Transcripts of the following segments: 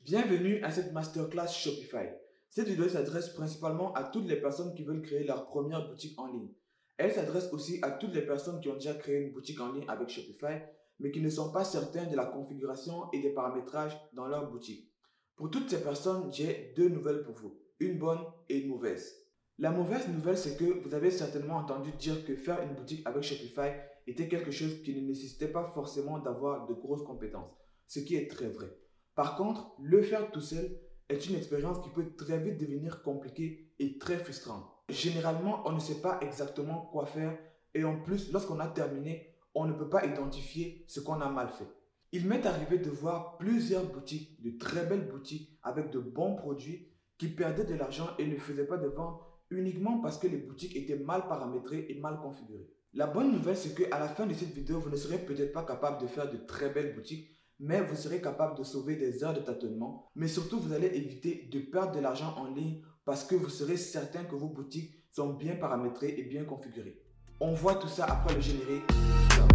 Bienvenue à cette masterclass Shopify. Cette vidéo s'adresse principalement à toutes les personnes qui veulent créer leur première boutique en ligne. Elle s'adresse aussi à toutes les personnes qui ont déjà créé une boutique en ligne avec Shopify, mais qui ne sont pas certains de la configuration et des paramétrages dans leur boutique. Pour toutes ces personnes, j'ai deux nouvelles pour vous, une bonne et une mauvaise. La mauvaise nouvelle, c'est que vous avez certainement entendu dire que faire une boutique avec Shopify était quelque chose qui ne nécessitait pas forcément d'avoir de grosses compétences, ce qui est très vrai. Par contre, le faire tout seul est une expérience qui peut très vite devenir compliquée et très frustrante. Généralement, on ne sait pas exactement quoi faire et en plus, lorsqu'on a terminé, on ne peut pas identifier ce qu'on a mal fait. Il m'est arrivé de voir plusieurs boutiques, de très belles boutiques avec de bons produits qui perdaient de l'argent et ne faisaient pas de vente uniquement parce que les boutiques étaient mal paramétrées et mal configurées. La bonne nouvelle, c'est qu'à la fin de cette vidéo, vous ne serez peut-être pas capable de faire de très belles boutiques, mais vous serez capable de sauver des heures de tâtonnement. Mais surtout, vous allez éviter de perdre de l'argent en ligne parce que vous serez certain que vos boutiques sont bien paramétrées et bien configurées. On voit tout ça après le générique. Ciao.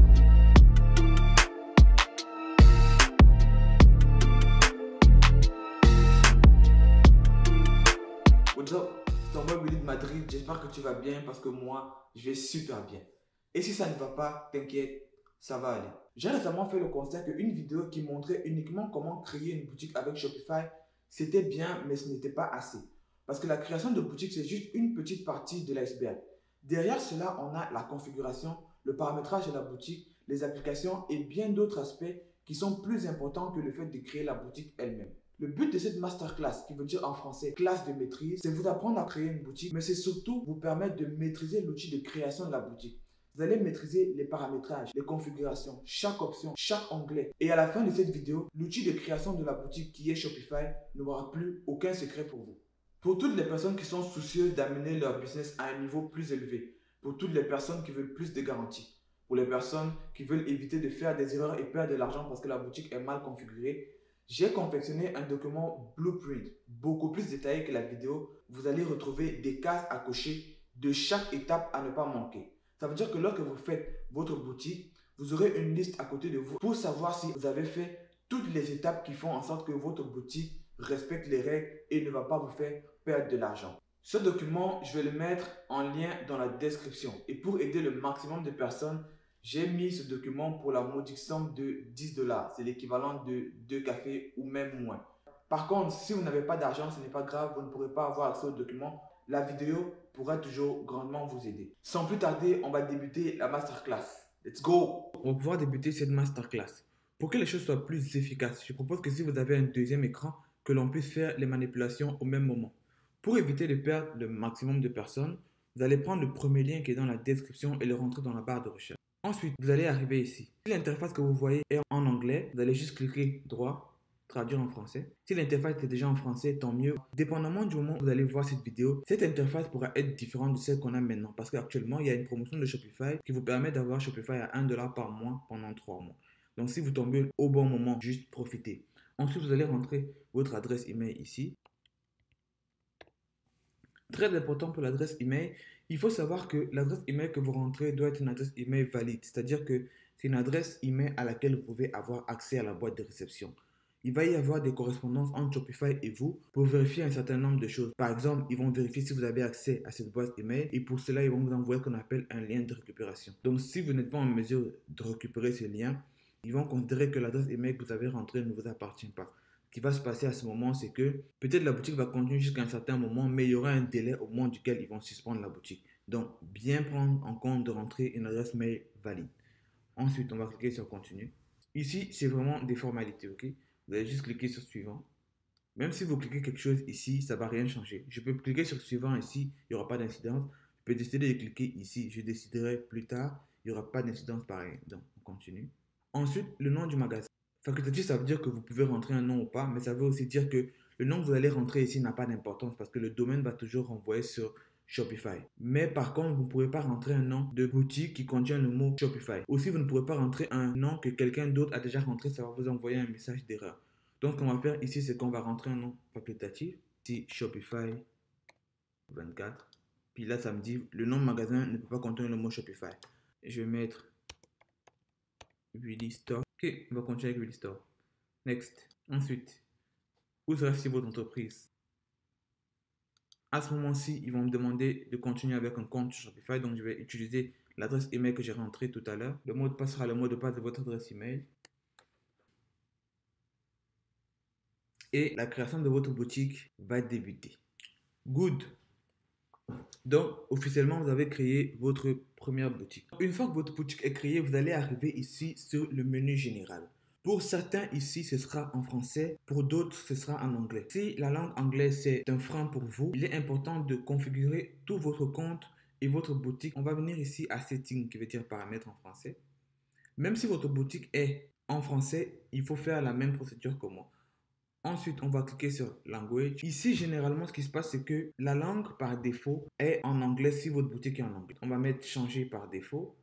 What's up? C'est ton boy Willy de Madrid. J'espère que tu vas bien parce que moi, je vais super bien. Et si ça ne va pas, t'inquiète, ça va aller. J'ai récemment fait le constat qu'une vidéo qui montrait uniquement comment créer une boutique avec Shopify, c'était bien, mais ce n'était pas assez. Parce que la création de boutique, c'est juste une petite partie de l'iceberg. Derrière cela, on a la configuration, le paramétrage de la boutique, les applications et bien d'autres aspects qui sont plus importants que le fait de créer la boutique elle-même. Le but de cette masterclass, qui veut dire en français classe de maîtrise, c'est vous apprendre à créer une boutique, mais c'est surtout vous permettre de maîtriser l'outil de création de la boutique. Vous allez maîtriser les paramétrages, les configurations, chaque option, chaque onglet. Et à la fin de cette vidéo, l'outil de création de la boutique qui est Shopify n'aura plus aucun secret pour vous. Pour toutes les personnes qui sont soucieuses d'amener leur business à un niveau plus élevé, pour toutes les personnes qui veulent plus de garanties, pour les personnes qui veulent éviter de faire des erreurs et perdre de l'argent parce que la boutique est mal configurée, j'ai confectionné un document blueprint beaucoup plus détaillé que la vidéo. Vous allez retrouver des cases à cocher de chaque étape à ne pas manquer. Ça veut dire que lorsque vous faites votre boutique, vous aurez une liste à côté de vous pour savoir si vous avez fait toutes les étapes qui font en sorte que votre boutique respecte les règles et ne va pas vous faire perdre de l'argent. Ce document, je vais le mettre en lien dans la description. Et pour aider le maximum de personnes, j'ai mis ce document pour la modique somme de 10 $. C'est l'équivalent de 2 cafés ou même moins. Par contre, si vous n'avez pas d'argent, ce n'est pas grave, vous ne pourrez pas avoir accès au document. La vidéo pourra toujours grandement vous aider. Sans plus tarder, on va débuter la masterclass. Let's go! On va pouvoir débuter cette masterclass. Pour que les choses soient plus efficaces, je propose que si vous avez un deuxième écran, que l'on puisse faire les manipulations au même moment. Pour éviter de perdre le maximum de personnes, vous allez prendre le premier lien qui est dans la description et le rentrer dans la barre de recherche. Ensuite, vous allez arriver ici. Si l'interface que vous voyez est en anglais, vous allez juste cliquer droit, traduire en français. Si l'interface est déjà en français, tant mieux. Dépendamment du moment où vous allez voir cette vidéo, cette interface pourra être différente de celle qu'on a maintenant. Parce qu'actuellement, il y a une promotion de Shopify qui vous permet d'avoir Shopify à 1 $ par mois pendant 3 mois. Donc, si vous tombez au bon moment, juste profitez. Ensuite, vous allez rentrer votre adresse email ici. Très important pour l'adresse email, il faut savoir que l'adresse email que vous rentrez doit être une adresse email valide. C'est-à-dire que c'est une adresse email à laquelle vous pouvez avoir accès à la boîte de réception. Il va y avoir des correspondances entre Shopify et vous pour vérifier un certain nombre de choses. Par exemple, ils vont vérifier si vous avez accès à cette boîte email et pour cela, ils vont vous envoyer ce qu'on appelle un lien de récupération. Donc, si vous n'êtes pas en mesure de récupérer ce lien, ils vont considérer que l'adresse email que vous avez rentrée ne vous appartient pas. Ce qui va se passer à ce moment, c'est que peut-être la boutique va continuer jusqu'à un certain moment, mais il y aura un délai au moment duquel ils vont suspendre la boutique. Donc, bien prendre en compte de rentrer une adresse mail valide. Ensuite, on va cliquer sur continue. Ici, c'est vraiment des formalités, ok? Vous allez juste cliquer sur suivant. Même si vous cliquez quelque chose ici, ça ne va rien changer. Je peux cliquer sur suivant ici, il n'y aura pas d'incidence. Je peux décider de cliquer ici, je déciderai plus tard, il n'y aura pas d'incidence pareil. Donc, on continue. Ensuite, le nom du magasin. Facultatif, ça veut dire que vous pouvez rentrer un nom ou pas, mais ça veut aussi dire que le nom que vous allez rentrer ici n'a pas d'importance parce que le domaine va toujours renvoyer sur Shopify. Mais par contre, vous ne pouvez pas rentrer un nom de boutique qui contient le mot Shopify. Aussi, vous ne pourrez pas rentrer un nom que quelqu'un d'autre a déjà rentré, ça va vous envoyer un message d'erreur. Donc, ce qu'on va faire ici, c'est qu'on va rentrer un nom facultatif. Ici, Shopify 24. Puis là, ça me dit, le nom de magasin ne peut pas contenir le mot Shopify. Je vais mettre Willy Store. Ok, on va continuer avec Willy Store. Next. Ensuite, où sera située votre entreprise. À ce moment-ci, ils vont me demander de continuer avec un compte Shopify. Donc, je vais utiliser l'adresse email que j'ai rentrée tout à l'heure. Le mot de passe sera le mot de passe de votre adresse email. Et la création de votre boutique va débuter. Good. Donc, officiellement, vous avez créé votre première boutique. Une fois que votre boutique est créée, vous allez arriver ici sur le menu général. Pour certains ici, ce sera en français. Pour d'autres, ce sera en anglais. Si la langue anglaise, c'est un frein pour vous, il est important de configurer tout votre compte et votre boutique. On va venir ici à Settings, qui veut dire paramètres en français. Même si votre boutique est en français, il faut faire la même procédure que moi. Ensuite, on va cliquer sur Language. Ici, généralement, ce qui se passe, c'est que la langue par défaut est en anglais si votre boutique est en anglais. On va mettre Changer par défaut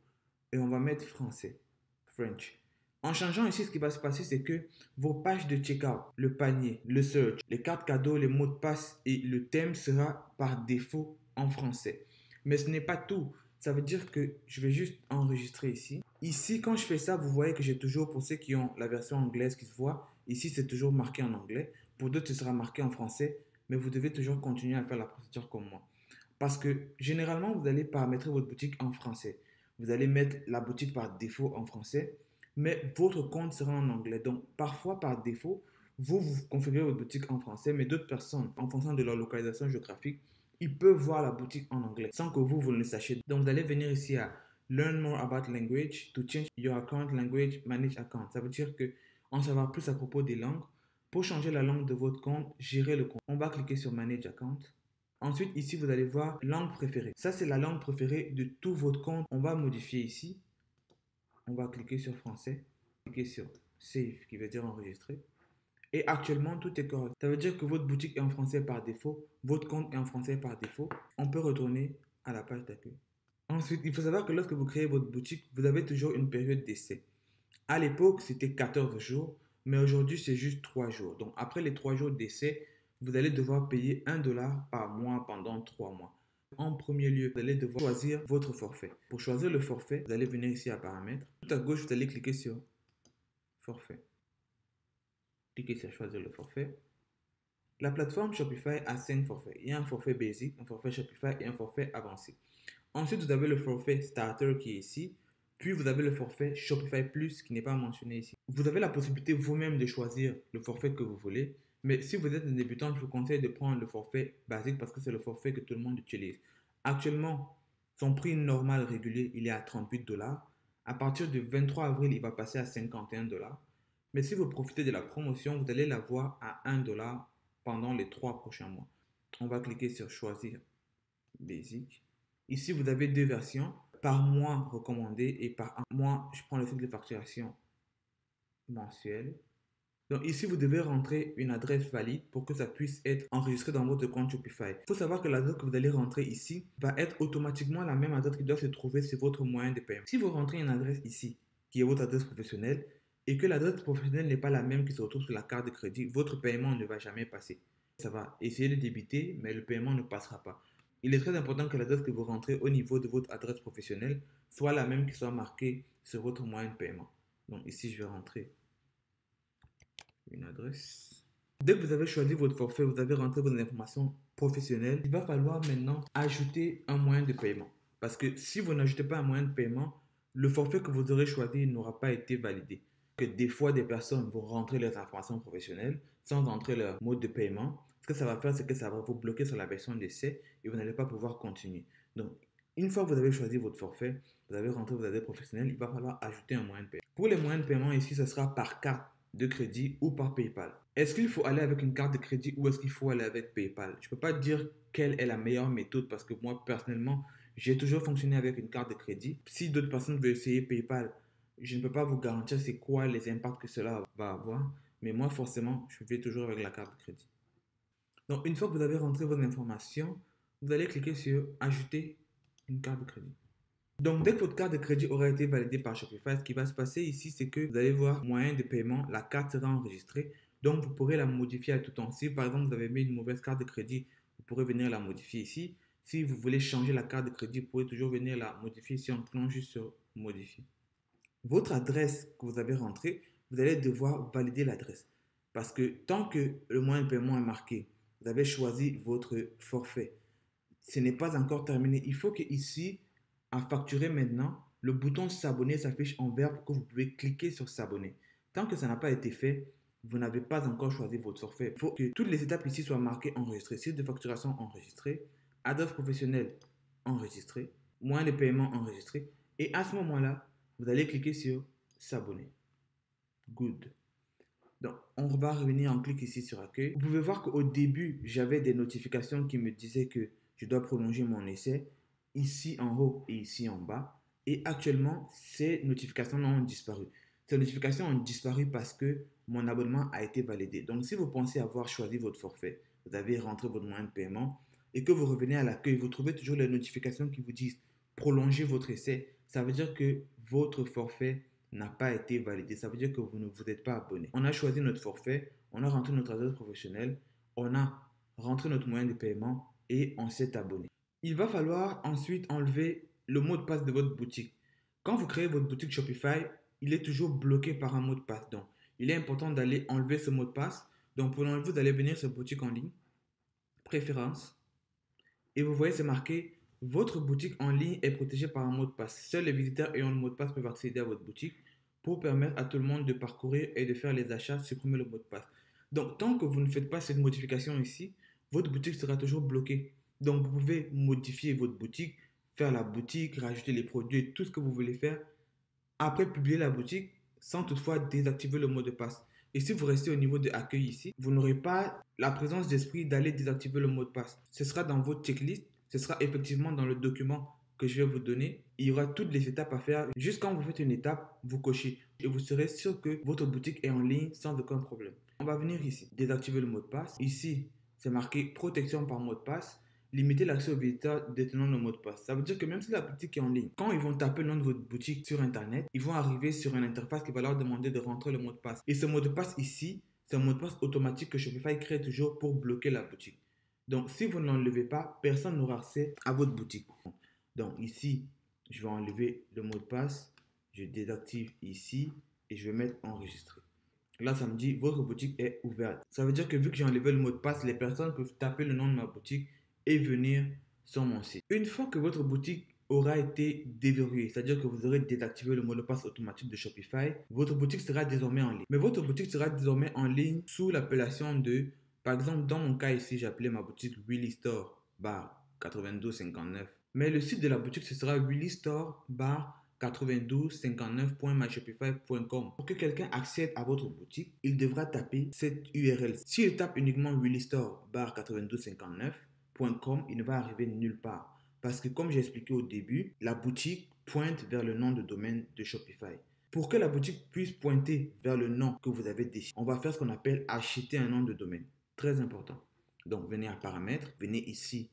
et on va mettre Français, French. En changeant ici, ce qui va se passer, c'est que vos pages de checkout, le panier, le search, les cartes cadeaux, les mots de passe et le thème sera par défaut en français. Mais ce n'est pas tout. Ça veut dire que je vais juste enregistrer ici. Ici, quand je fais ça, vous voyez que j'ai toujours, pour ceux qui ont la version anglaise qui se voit, ici c'est toujours marqué en anglais. Pour d'autres, ce sera marqué en français. Mais vous devez toujours continuer à faire la procédure comme moi. Parce que généralement, vous allez paramétrer votre boutique en français. Vous allez mettre la boutique par défaut en français, mais votre compte sera en anglais. Donc, parfois, par défaut, vous configurez votre boutique en français, mais d'autres personnes, en fonction de leur localisation géographique, ils peuvent voir la boutique en anglais sans que vous ne le sachiez. Donc, vous allez venir ici à Learn more about language to change your account language, manage account. Ça veut dire que en savoir plus à propos des langues. Pour changer la langue de votre compte, gérer le compte. On va cliquer sur Manage account. Ensuite, ici, vous allez voir langue préférée. Ça, c'est la langue préférée de tout votre compte. On va modifier ici. On va cliquer sur français. Cliquer sur Save, qui veut dire enregistrer. Et actuellement, tout est correct. Ça veut dire que votre boutique est en français par défaut. Votre compte est en français par défaut. On peut retourner à la page d'accueil. Ensuite, il faut savoir que lorsque vous créez votre boutique, vous avez toujours une période d'essai. À l'époque, c'était 14 jours, mais aujourd'hui, c'est juste 3 jours. Donc, après les 3 jours d'essai, vous allez devoir payer $1 par mois pendant 3 mois. En premier lieu, vous allez devoir choisir votre forfait. Pour choisir le forfait, vous allez venir ici à paramètres. Tout à gauche, vous allez cliquer sur forfait. Cliquez sur choisir le forfait. La plateforme Shopify a 5 forfaits. Il y a un forfait basic, un forfait Shopify et un forfait avancé. Ensuite, vous avez le forfait starter qui est ici. Puis, vous avez le forfait Shopify Plus qui n'est pas mentionné ici. Vous avez la possibilité vous-même de choisir le forfait que vous voulez. Mais si vous êtes un débutant, je vous conseille de prendre le forfait basique parce que c'est le forfait que tout le monde utilise. Actuellement, son prix normal régulier, il est à $38. À partir du 23 avril, il va passer à $51. Mais si vous profitez de la promotion, vous allez l'avoir à $1 pendant les 3 prochains mois. On va cliquer sur choisir basic. Ici, vous avez deux versions, par mois recommandé et par mois, je prends le cycle de facturation mensuel. Donc ici, vous devez rentrer une adresse valide pour que ça puisse être enregistré dans votre compte Shopify. Il faut savoir que l'adresse que vous allez rentrer ici va être automatiquement la même adresse qui doit se trouver sur votre moyen de paiement. Si vous rentrez une adresse ici, qui est votre adresse professionnelle, et que l'adresse professionnelle n'est pas la même qui se retrouve sur la carte de crédit, votre paiement ne va jamais passer. Ça va essayer de débiter, mais le paiement ne passera pas. Il est très important que l'adresse que vous rentrez au niveau de votre adresse professionnelle soit la même qui soit marquée sur votre moyen de paiement. Donc ici, je vais rentrer une adresse. Dès que vous avez choisi votre forfait, vous avez rentré vos informations professionnelles, il va falloir maintenant ajouter un moyen de paiement. Parce que si vous n'ajoutez pas un moyen de paiement, le forfait que vous aurez choisi n'aura pas été validé. Que des fois, des personnes vont rentrer leurs informations professionnelles sans rentrer leur mode de paiement. Ce que ça va faire, c'est que ça va vous bloquer sur la version d'essai et vous n'allez pas pouvoir continuer. Donc, une fois que vous avez choisi votre forfait, vous avez rentré vos adresses professionnelles, il va falloir ajouter un moyen de paiement. Pour les moyens de paiement, ici, ce sera par carte de crédit ou par PayPal. Est-ce qu'il faut aller avec une carte de crédit ou est-ce qu'il faut aller avec PayPal? Je ne peux pas dire quelle est la meilleure méthode parce que moi, personnellement, j'ai toujours fonctionné avec une carte de crédit. Si d'autres personnes veulent essayer PayPal, je ne peux pas vous garantir c'est quoi les impacts que cela va avoir. Mais moi, forcément, je vais toujours avec la carte de crédit. Donc, une fois que vous avez rentré vos informations, vous allez cliquer sur Ajouter une carte de crédit. Donc, dès que votre carte de crédit aura été validée par Shopify, ce qui va se passer ici, c'est que vous allez voir moyen de paiement, la carte sera enregistrée. Donc, vous pourrez la modifier à tout temps. Si par exemple, vous avez mis une mauvaise carte de crédit, vous pourrez venir la modifier ici. Si vous voulez changer la carte de crédit, vous pouvez toujours venir la modifier ici en cliquant juste sur Modifier. Votre adresse que vous avez rentrée, vous allez devoir valider l'adresse. Parce que tant que le moyen de paiement est marqué, vous avez choisi votre forfait. Ce n'est pas encore terminé. Il faut que ici, à facturer maintenant, le bouton s'abonner s'affiche en vert pour que vous pouvez cliquer sur s'abonner. Tant que ça n'a pas été fait, vous n'avez pas encore choisi votre forfait. Il faut que toutes les étapes ici soient marquées enregistrées. Site de facturation enregistré, adresse professionnelle enregistrée, moyen de paiement enregistré. Et à ce moment-là, vous allez cliquer sur s'abonner. Good. Donc, on va revenir en clic ici sur accueil. Vous pouvez voir qu'au début, j'avais des notifications qui me disaient que je dois prolonger mon essai ici en haut et ici en bas. Et actuellement, ces notifications-là ont disparu. Ces notifications ont disparu parce que mon abonnement a été validé. Donc, si vous pensez avoir choisi votre forfait, vous avez rentré votre moyen de paiement et que vous revenez à l'accueil, vous trouvez toujours les notifications qui vous disent prolonger votre essai, ça veut dire que votre forfait n'a pas été validé. Ça veut dire que vous ne vous êtes pas abonné. On a choisi notre forfait, on a rentré notre adresse professionnelle, on a rentré notre moyen de paiement et on s'est abonné. Il va falloir ensuite enlever le mot de passe de votre boutique. Quand vous créez votre boutique Shopify, il est toujours bloqué par un mot de passe. Donc, il est important d'aller enlever ce mot de passe. Donc, pour l'enlever, vous allez venir sur boutique en ligne, préférences, et vous voyez, c'est marqué votre boutique en ligne est protégée par un mot de passe. Seuls les visiteurs ayant le mot de passe peuvent accéder à votre boutique. Pour permettre à tout le monde de parcourir et de faire les achats, supprimez le mot de passe. Donc, tant que vous ne faites pas cette modification ici, votre boutique sera toujours bloquée. Donc, vous pouvez modifier votre boutique, faire la boutique, rajouter les produits, tout ce que vous voulez faire. Après, publier la boutique sans toutefois désactiver le mot de passe. Et si vous restez au niveau de accueil ici, vous n'aurez pas la présence d'esprit d'aller désactiver le mot de passe. Ce sera dans votre checklist, ce sera effectivement dans le document que je vais vous donner. Il y aura toutes les étapes à faire. Juste quand vous faites une étape, vous cochez. Et vous serez sûr que votre boutique est en ligne sans aucun problème. On va venir ici, désactiver le mot de passe. Ici, c'est marqué protection par mot de passe. Limiter l'accès aux visiteurs détenant le mot de passe. Ça veut dire que même si la boutique est en ligne, quand ils vont taper le nom de votre boutique sur Internet, ils vont arriver sur une interface qui va leur demander de rentrer le mot de passe. Et ce mot de passe ici, c'est un mot de passe automatique que Shopify crée toujours pour bloquer la boutique. Donc, si vous ne l'enlevez pas, personne n'aura accès à votre boutique. Donc, ici, je vais enlever le mot de passe. Je désactive ici et je vais mettre enregistrer. Là, ça me dit votre boutique est ouverte. Ça veut dire que vu que j'ai enlevé le mot de passe, les personnes peuvent taper le nom de ma boutique et venir sur mon site. Une fois que votre boutique aura été déverrouillée, c'est-à-dire que vous aurez désactivé le mot de passe automatique de Shopify, votre boutique sera désormais en ligne. Mais votre boutique sera désormais en ligne sous l'appellation de, par exemple, dans mon cas ici, j'ai appelé ma boutique Willy Store bar 9259. Mais le site de la boutique, ce sera Willy Store bar 9259.myshopify.com. Pour que quelqu'un accède à votre boutique, il devra taper cette URL. S'il tape uniquement Willy Store bar 9259.com, il ne va arriver nulle part. Parce que comme j'ai expliqué au début, la boutique pointe vers le nom de domaine de Shopify. Pour que la boutique puisse pointer vers le nom que vous avez décidé, on va faire ce qu'on appelle acheter un nom de domaine. Très important. Donc, venez à paramètres, venez ici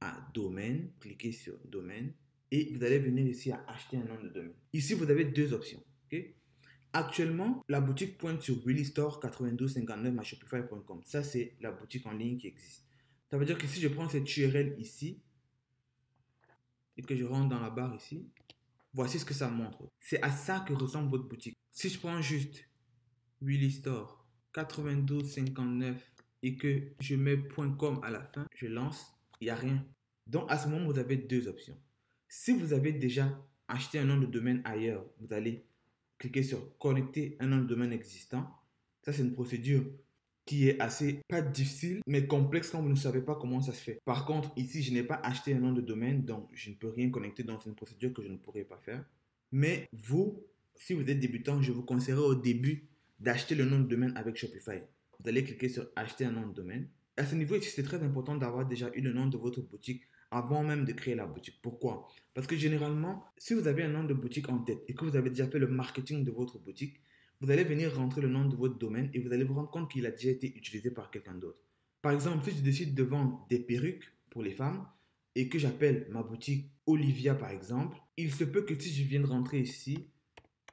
à domaine, cliquez sur domaine et vous allez venir ici à acheter un nom de domaine. Ici, vous avez deux options. Okay? Actuellement, la boutique pointe sur Willy Store 9259myshopify.com. Ça, c'est la boutique en ligne qui existe. Ça veut dire que si je prends cette URL ici et que je rentre dans la barre ici, voici ce que ça montre. C'est à ça que ressemble votre boutique. Si je prends juste Willy Store 9259 et que je mets .com à la fin, je lance, il n'y a rien. Donc, à ce moment, vous avez deux options. Si vous avez déjà acheté un nom de domaine ailleurs, vous allez cliquer sur connecter un nom de domaine existant. Ça, c'est une procédure qui est assez, pas difficile, mais complexe quand vous ne savez pas comment ça se fait. Par contre, ici, je n'ai pas acheté un nom de domaine, donc je ne peux rien connecter, donc c'est une procédure que je ne pourrai pas faire. Mais vous, si vous êtes débutant, je vous conseillerais au début d'acheter le nom de domaine avec Shopify. Vous allez cliquer sur acheter un nom de domaine. À ce niveau, c'est très important d'avoir déjà eu le nom de votre boutique avant même de créer la boutique. Pourquoi? Parce que généralement, si vous avez un nom de boutique en tête et que vous avez déjà fait le marketing de votre boutique, vous allez venir rentrer le nom de votre domaine et vous allez vous rendre compte qu'il a déjà été utilisé par quelqu'un d'autre. Par exemple, si je décide de vendre des perruques pour les femmes et que j'appelle ma boutique Olivia par exemple, il se peut que si je viens de rentrer ici,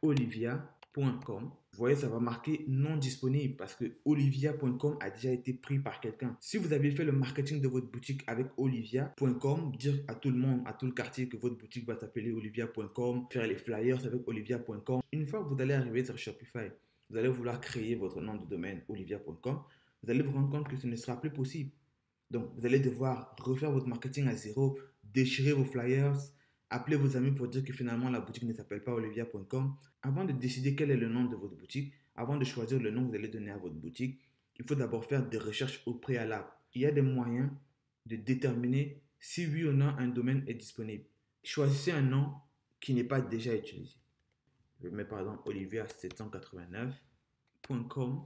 olivia.com, vous voyez, ça va marquer non disponible parce que olivia.com a déjà été pris par quelqu'un. Si vous avez fait le marketing de votre boutique avec olivia.com, dire à tout le monde, à tout le quartier que votre boutique va s'appeler olivia.com, faire les flyers avec olivia.com. Une fois que vous allez arriver sur Shopify, vous allez vouloir créer votre nom de domaine olivia.com, vous allez vous rendre compte que ce ne sera plus possible. Donc, vous allez devoir refaire votre marketing à zéro, déchirer vos flyers, appeler vos amis pour dire que finalement la boutique ne s'appelle pas olivia.com. Avant de décider quel est le nom de votre boutique, avant de choisir le nom que vous allez donner à votre boutique, il faut d'abord faire des recherches au préalable. Il y a des moyens de déterminer si oui ou non un domaine est disponible. Choisissez un nom qui n'est pas déjà utilisé. Je mets par exemple olivia789.com.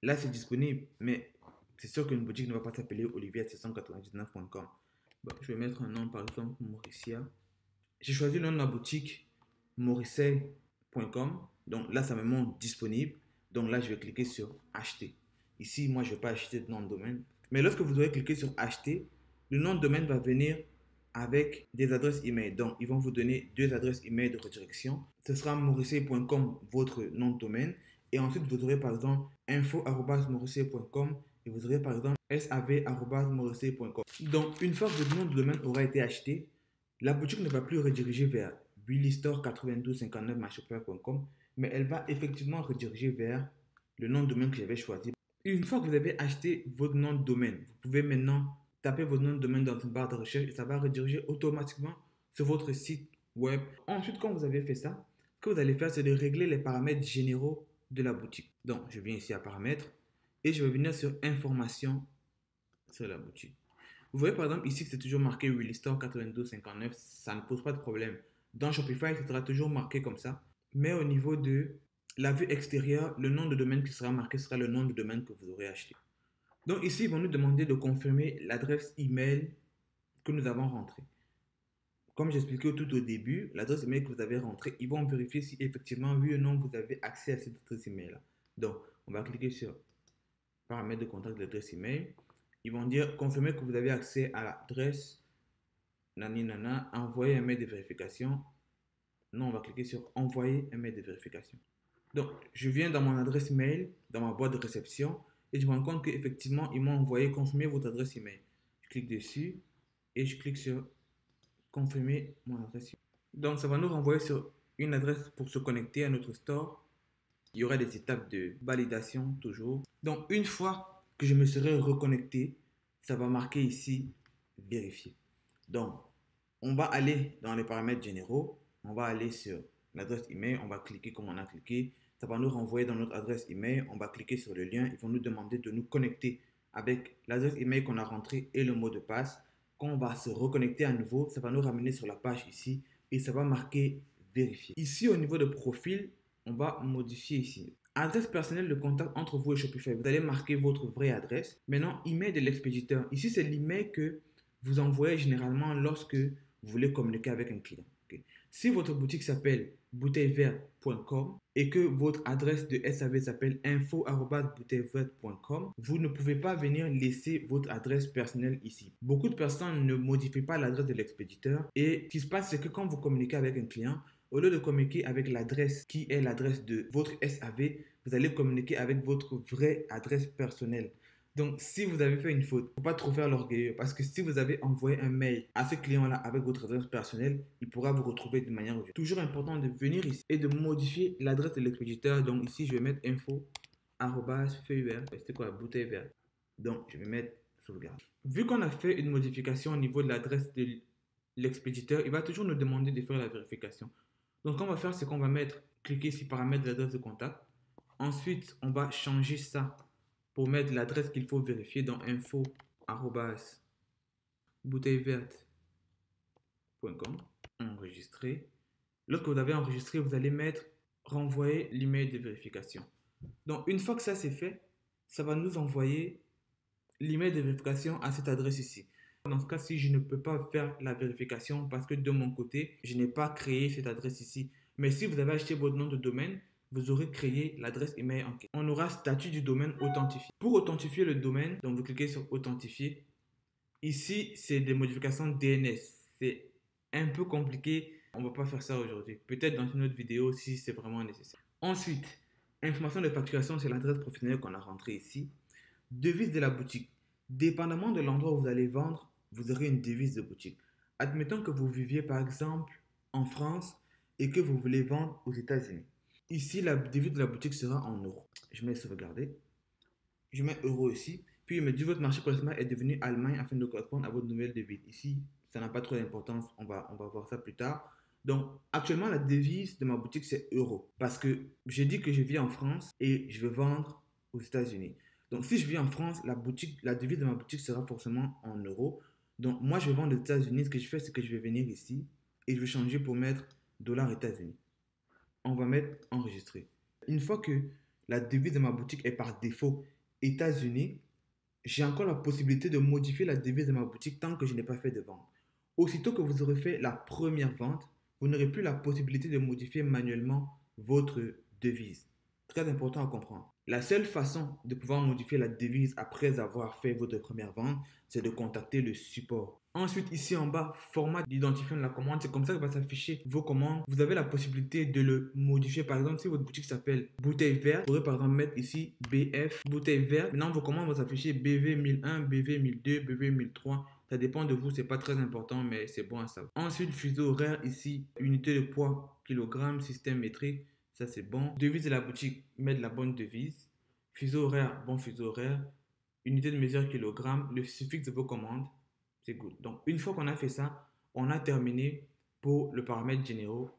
Là, c'est disponible, mais c'est sûr qu'une boutique ne va pas s'appeler olivia799.com. Bon, je vais mettre un nom, par exemple, Mauricia. J'ai choisi le nom de la boutique, mauricia.com. Donc là, ça me montre disponible. Donc là, je vais cliquer sur acheter. Ici, moi, je ne vais pas acheter de nom de domaine. Mais lorsque vous aurez cliqué sur acheter, le nom de domaine va venir avec des adresses email. Donc, ils vont vous donner 2 adresses email de redirection. Ce sera mauricia.com, votre nom de domaine. Et ensuite, vous aurez par exemple info@mauricia.com et vous aurez par exemple sav@mauricia.com. Donc, une fois que votre nom de domaine aura été acheté, la boutique ne va plus rediriger vers willystore9259myshopper.com, mais elle va effectivement rediriger vers le nom de domaine que j'avais choisi. Une fois que vous avez acheté votre nom de domaine, vous pouvez maintenant taper votre nom de domaine dans une barre de recherche et ça va rediriger automatiquement sur votre site web. Ensuite, quand vous avez fait ça, ce que vous allez faire, c'est de régler les paramètres généraux de la boutique. Donc, je viens ici à paramètres et je vais venir sur informations sur la boutique. Vous voyez par exemple ici que c'est toujours marqué willystore 9259, ça ne pose pas de problème. Dans Shopify, ça sera toujours marqué comme ça. Mais au niveau de la vue extérieure, le nom de domaine qui sera marqué sera le nom de domaine que vous aurez acheté. Donc ici, ils vont nous demander de confirmer l'adresse email que nous avons rentrée. Comme j'expliquais tout au début, l'adresse email que vous avez rentrée, ils vont vérifier si effectivement, oui ou non, vous avez accès à cette adresse email-là. Donc, on va cliquer sur paramètres de contact de l'adresse email. Ils vont dire confirmer que vous avez accès à l'adresse nani nana, envoyer un mail de vérification. Non, on va cliquer sur envoyer un mail de vérification. Donc, je viens dans mon adresse mail, dans ma boîte de réception, et je me rends compte qu'effectivement, ils m'ont envoyé confirmer votre adresse email. Je clique dessus et je clique sur confirmer mon adresse email. Donc, ça va nous renvoyer sur une adresse pour se connecter à notre store. Il y aura des étapes de validation toujours. Donc, une fois que je me serai reconnecté, ça va marquer ici vérifier. Donc, on va aller dans les paramètres généraux. On va aller sur l'adresse email. On va cliquer comme on a cliqué. Ça va nous renvoyer dans notre adresse email. On va cliquer sur le lien. Ils vont nous demander de nous connecter avec l'adresse email qu'on a rentrée et le mot de passe. Quand on va se reconnecter à nouveau, ça va nous ramener sur la page ici et ça va marquer vérifier. Ici, au niveau de profil, on va modifier ici. Adresse personnelle de contact entre vous et Shopify. Vous allez marquer votre vraie adresse. Maintenant, email de l'expéditeur. Ici, c'est l'email que vous envoyez généralement lorsque vous voulez communiquer avec un client. Okay. Si votre boutique s'appelle bouteilleverte.com et que votre adresse de SAV s'appelle info@bouteilleverte.com, vous ne pouvez pas venir laisser votre adresse personnelle ici. Beaucoup de personnes ne modifient pas l'adresse de l'expéditeur et ce qui se passe, c'est que quand vous communiquez avec un client, au lieu de communiquer avec l'adresse qui est l'adresse de votre SAV, vous allez communiquer avec votre vraie adresse personnelle. Donc, si vous avez fait une faute, il ne faut pas trop faire l'orgueilleux parce que si vous avez envoyé un mail à ce client-là avec votre adresse personnelle, il pourra vous retrouver de manière urgente. Toujours important de venir ici et de modifier l'adresse de l'expéditeur. Donc, ici, je vais mettre info@feuillevert. C'était quoi? Bouteille verte. Donc, je vais mettre sauvegarde. Vu qu'on a fait une modification au niveau de l'adresse de l'expéditeur, il va toujours nous demander de faire la vérification. Donc, ce qu'on va faire, c'est qu'on va cliquer ici paramètres de l'adresse de contact. Ensuite, on va changer ça pour mettre l'adresse qu'il faut vérifier dans info@bouteilleverte.com. Enregistrer. Lorsque vous avez enregistré, vous allez mettre renvoyer l'email de vérification. Donc, une fois que ça c'est fait, ça va nous envoyer l'email de vérification à cette adresse ici. Dans ce cas-ci, je ne peux pas faire la vérification parce que de mon côté, je n'ai pas créé cette adresse ici. Mais si vous avez acheté votre nom de domaine, vous aurez créé l'adresse email en question. On aura statut du domaine authentifié. Pour authentifier le domaine, donc vous cliquez sur authentifier. Ici, c'est des modifications DNS. C'est un peu compliqué. On ne va pas faire ça aujourd'hui. Peut-être dans une autre vidéo si c'est vraiment nécessaire. Ensuite, information de facturation, c'est l'adresse professionnelle qu'on a rentrée ici. Devise de la boutique. Dépendamment de l'endroit où vous allez vendre, vous aurez une devise de boutique. Admettons que vous viviez par exemple en France et que vous voulez vendre aux États-Unis. Ici, la devise de la boutique sera en euros. Je mets sauvegarder. Je mets euro ici. Puis, il me dit votre marché correspondant est devenu Allemagne afin de correspondre à votre nouvelle devise. Ici, ça n'a pas trop d'importance. On va voir ça plus tard. Donc, actuellement, la devise de ma boutique, c'est euro. Parce que j'ai dit que je vis en France et je veux vendre aux États-Unis. Donc, si je vis en France, la devise de ma boutique sera forcément en euros. Donc, moi, je vais vendre aux États-Unis. Ce que je fais, c'est que je vais venir ici et je vais changer pour mettre dollar États-Unis. On va mettre enregistrer. Une fois que la devise de ma boutique est par défaut États-Unis, j'ai encore la possibilité de modifier la devise de ma boutique tant que je n'ai pas fait de vente. Aussitôt que vous aurez fait la première vente, vous n'aurez plus la possibilité de modifier manuellement votre devise. Très important à comprendre. La seule façon de pouvoir modifier la devise après avoir fait votre première vente, c'est de contacter le support. Ensuite, ici en bas, format d'identifiant de la commande. C'est comme ça que va s'afficher vos commandes. Vous avez la possibilité de le modifier. Par exemple, si votre boutique s'appelle bouteille verte, vous pourrez par exemple mettre ici BF, bouteille verte. Maintenant, vos commandes vont s'afficher BV 1001, BV 1002, BV 1003. Ça dépend de vous, c'est pas très important, mais c'est bon à savoir. Ensuite, fuseau horaire ici, unité de poids, kilogramme, système métrique. Ça, c'est bon. Devise de la boutique, mettre la bonne devise. Fuseau horaire, bon fuseau horaire. Unité de mesure, kilogramme. Le suffixe de vos commandes, c'est good. Donc, une fois qu'on a fait ça, on a terminé pour le paramètre généraux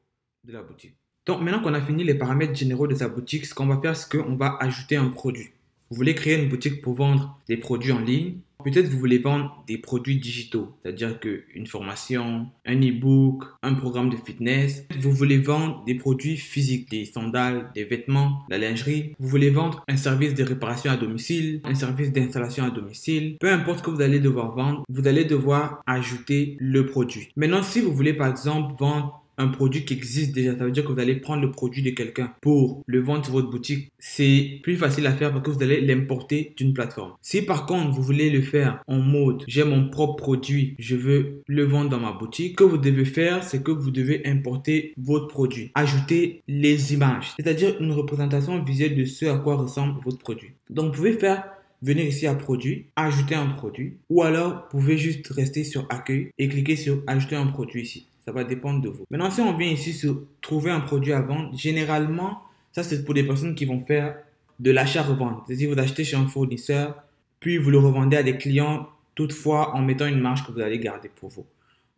de la boutique. Donc, maintenant qu'on a fini les paramètres généraux de sa boutique, ce qu'on va faire, c'est qu'on va ajouter un produit. Vous voulez créer une boutique pour vendre des produits en ligne. Peut-être vous voulez vendre des produits digitaux, c'est-à-dire qu'une formation, un e-book, un programme de fitness. Vous voulez vendre des produits physiques, des sandales, des vêtements, la lingerie. Vous voulez vendre un service de réparation à domicile, un service d'installation à domicile. Peu importe ce que vous allez devoir vendre, vous allez devoir ajouter le produit. Maintenant, si vous voulez par exemple vendre un produit qui existe déjà, ça veut dire que vous allez prendre le produit de quelqu'un pour le vendre sur votre boutique. C'est plus facile à faire parce que vous allez l'importer d'une plateforme. Si par contre vous voulez le faire en mode j'ai mon propre produit, je veux le vendre dans ma boutique, ce que vous devez faire, c'est que vous devez importer votre produit, ajouter les images, c'est-à-dire une représentation visuelle de ce à quoi ressemble votre produit. Donc vous pouvez faire venir ici à produit, ajouter un produit, ou alors vous pouvez juste rester sur accueil et cliquer sur ajouter un produit ici. Ça va dépendre de vous. Maintenant, si on vient ici sur trouver un produit à vendre, généralement, ça c'est pour des personnes qui vont faire de l'achat-revente. C'est-à-dire vous achetez chez un fournisseur, puis vous le revendez à des clients, toutefois en mettant une marge que vous allez garder pour vous.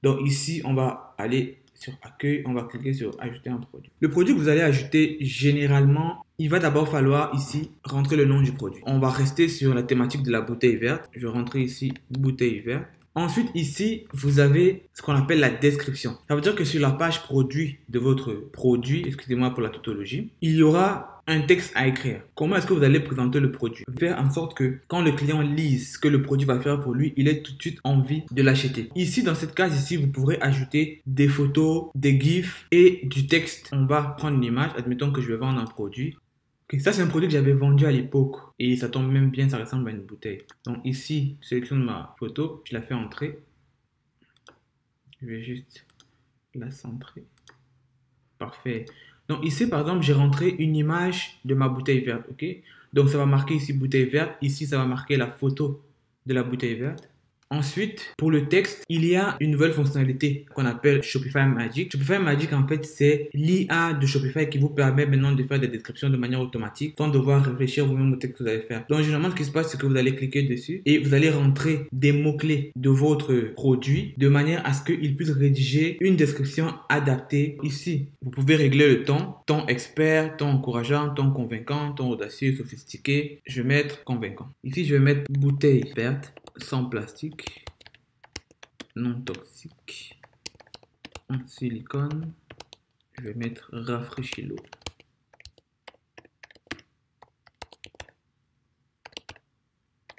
Donc ici, on va aller sur accueil, on va cliquer sur ajouter un produit. Le produit que vous allez ajouter, généralement, il va d'abord falloir ici rentrer le nom du produit. On va rester sur la thématique de la bouteille verte. Je vais rentrer ici bouteille verte. Ensuite, ici, vous avez ce qu'on appelle la description. Ça veut dire que sur la page produit de votre produit, excusez-moi pour la tautologie, il y aura un texte à écrire. Comment est-ce que vous allez présenter le produit? Faire en sorte que quand le client lise ce que le produit va faire pour lui, il ait tout de suite envie de l'acheter. Ici, dans cette case ici, vous pourrez ajouter des photos, des gifs et du texte. On va prendre une image. Admettons que je vais vendre un produit. Okay, ça, c'est un produit que j'avais vendu à l'époque et ça tombe même bien, ça ressemble à une bouteille. Donc ici, je sélectionne ma photo, je la fais entrer. Je vais juste la centrer. Parfait. Donc ici, par exemple, j'ai rentré une image de ma bouteille verte. Ok. Donc ça va marquer ici bouteille verte. Ici, ça va marquer la photo de la bouteille verte. Ensuite, pour le texte, il y a une nouvelle fonctionnalité qu'on appelle Shopify Magic. Shopify Magic, en fait, c'est l'IA de Shopify qui vous permet maintenant de faire des descriptions de manière automatique sans devoir réfléchir vous-même au texte que vous allez faire. Donc, généralement, ce qui se passe, c'est que vous allez cliquer dessus et vous allez rentrer des mots-clés de votre produit de manière à ce qu'il puisse rédiger une description adaptée ici. Vous pouvez régler le ton expert, ton encourageant, ton convaincant, ton audacieux, sophistiqué. Je vais mettre convaincant. Ici, je vais mettre bouteille verte, sans plastique, non toxique, en silicone. Je vais mettre rafraîchis l'eau.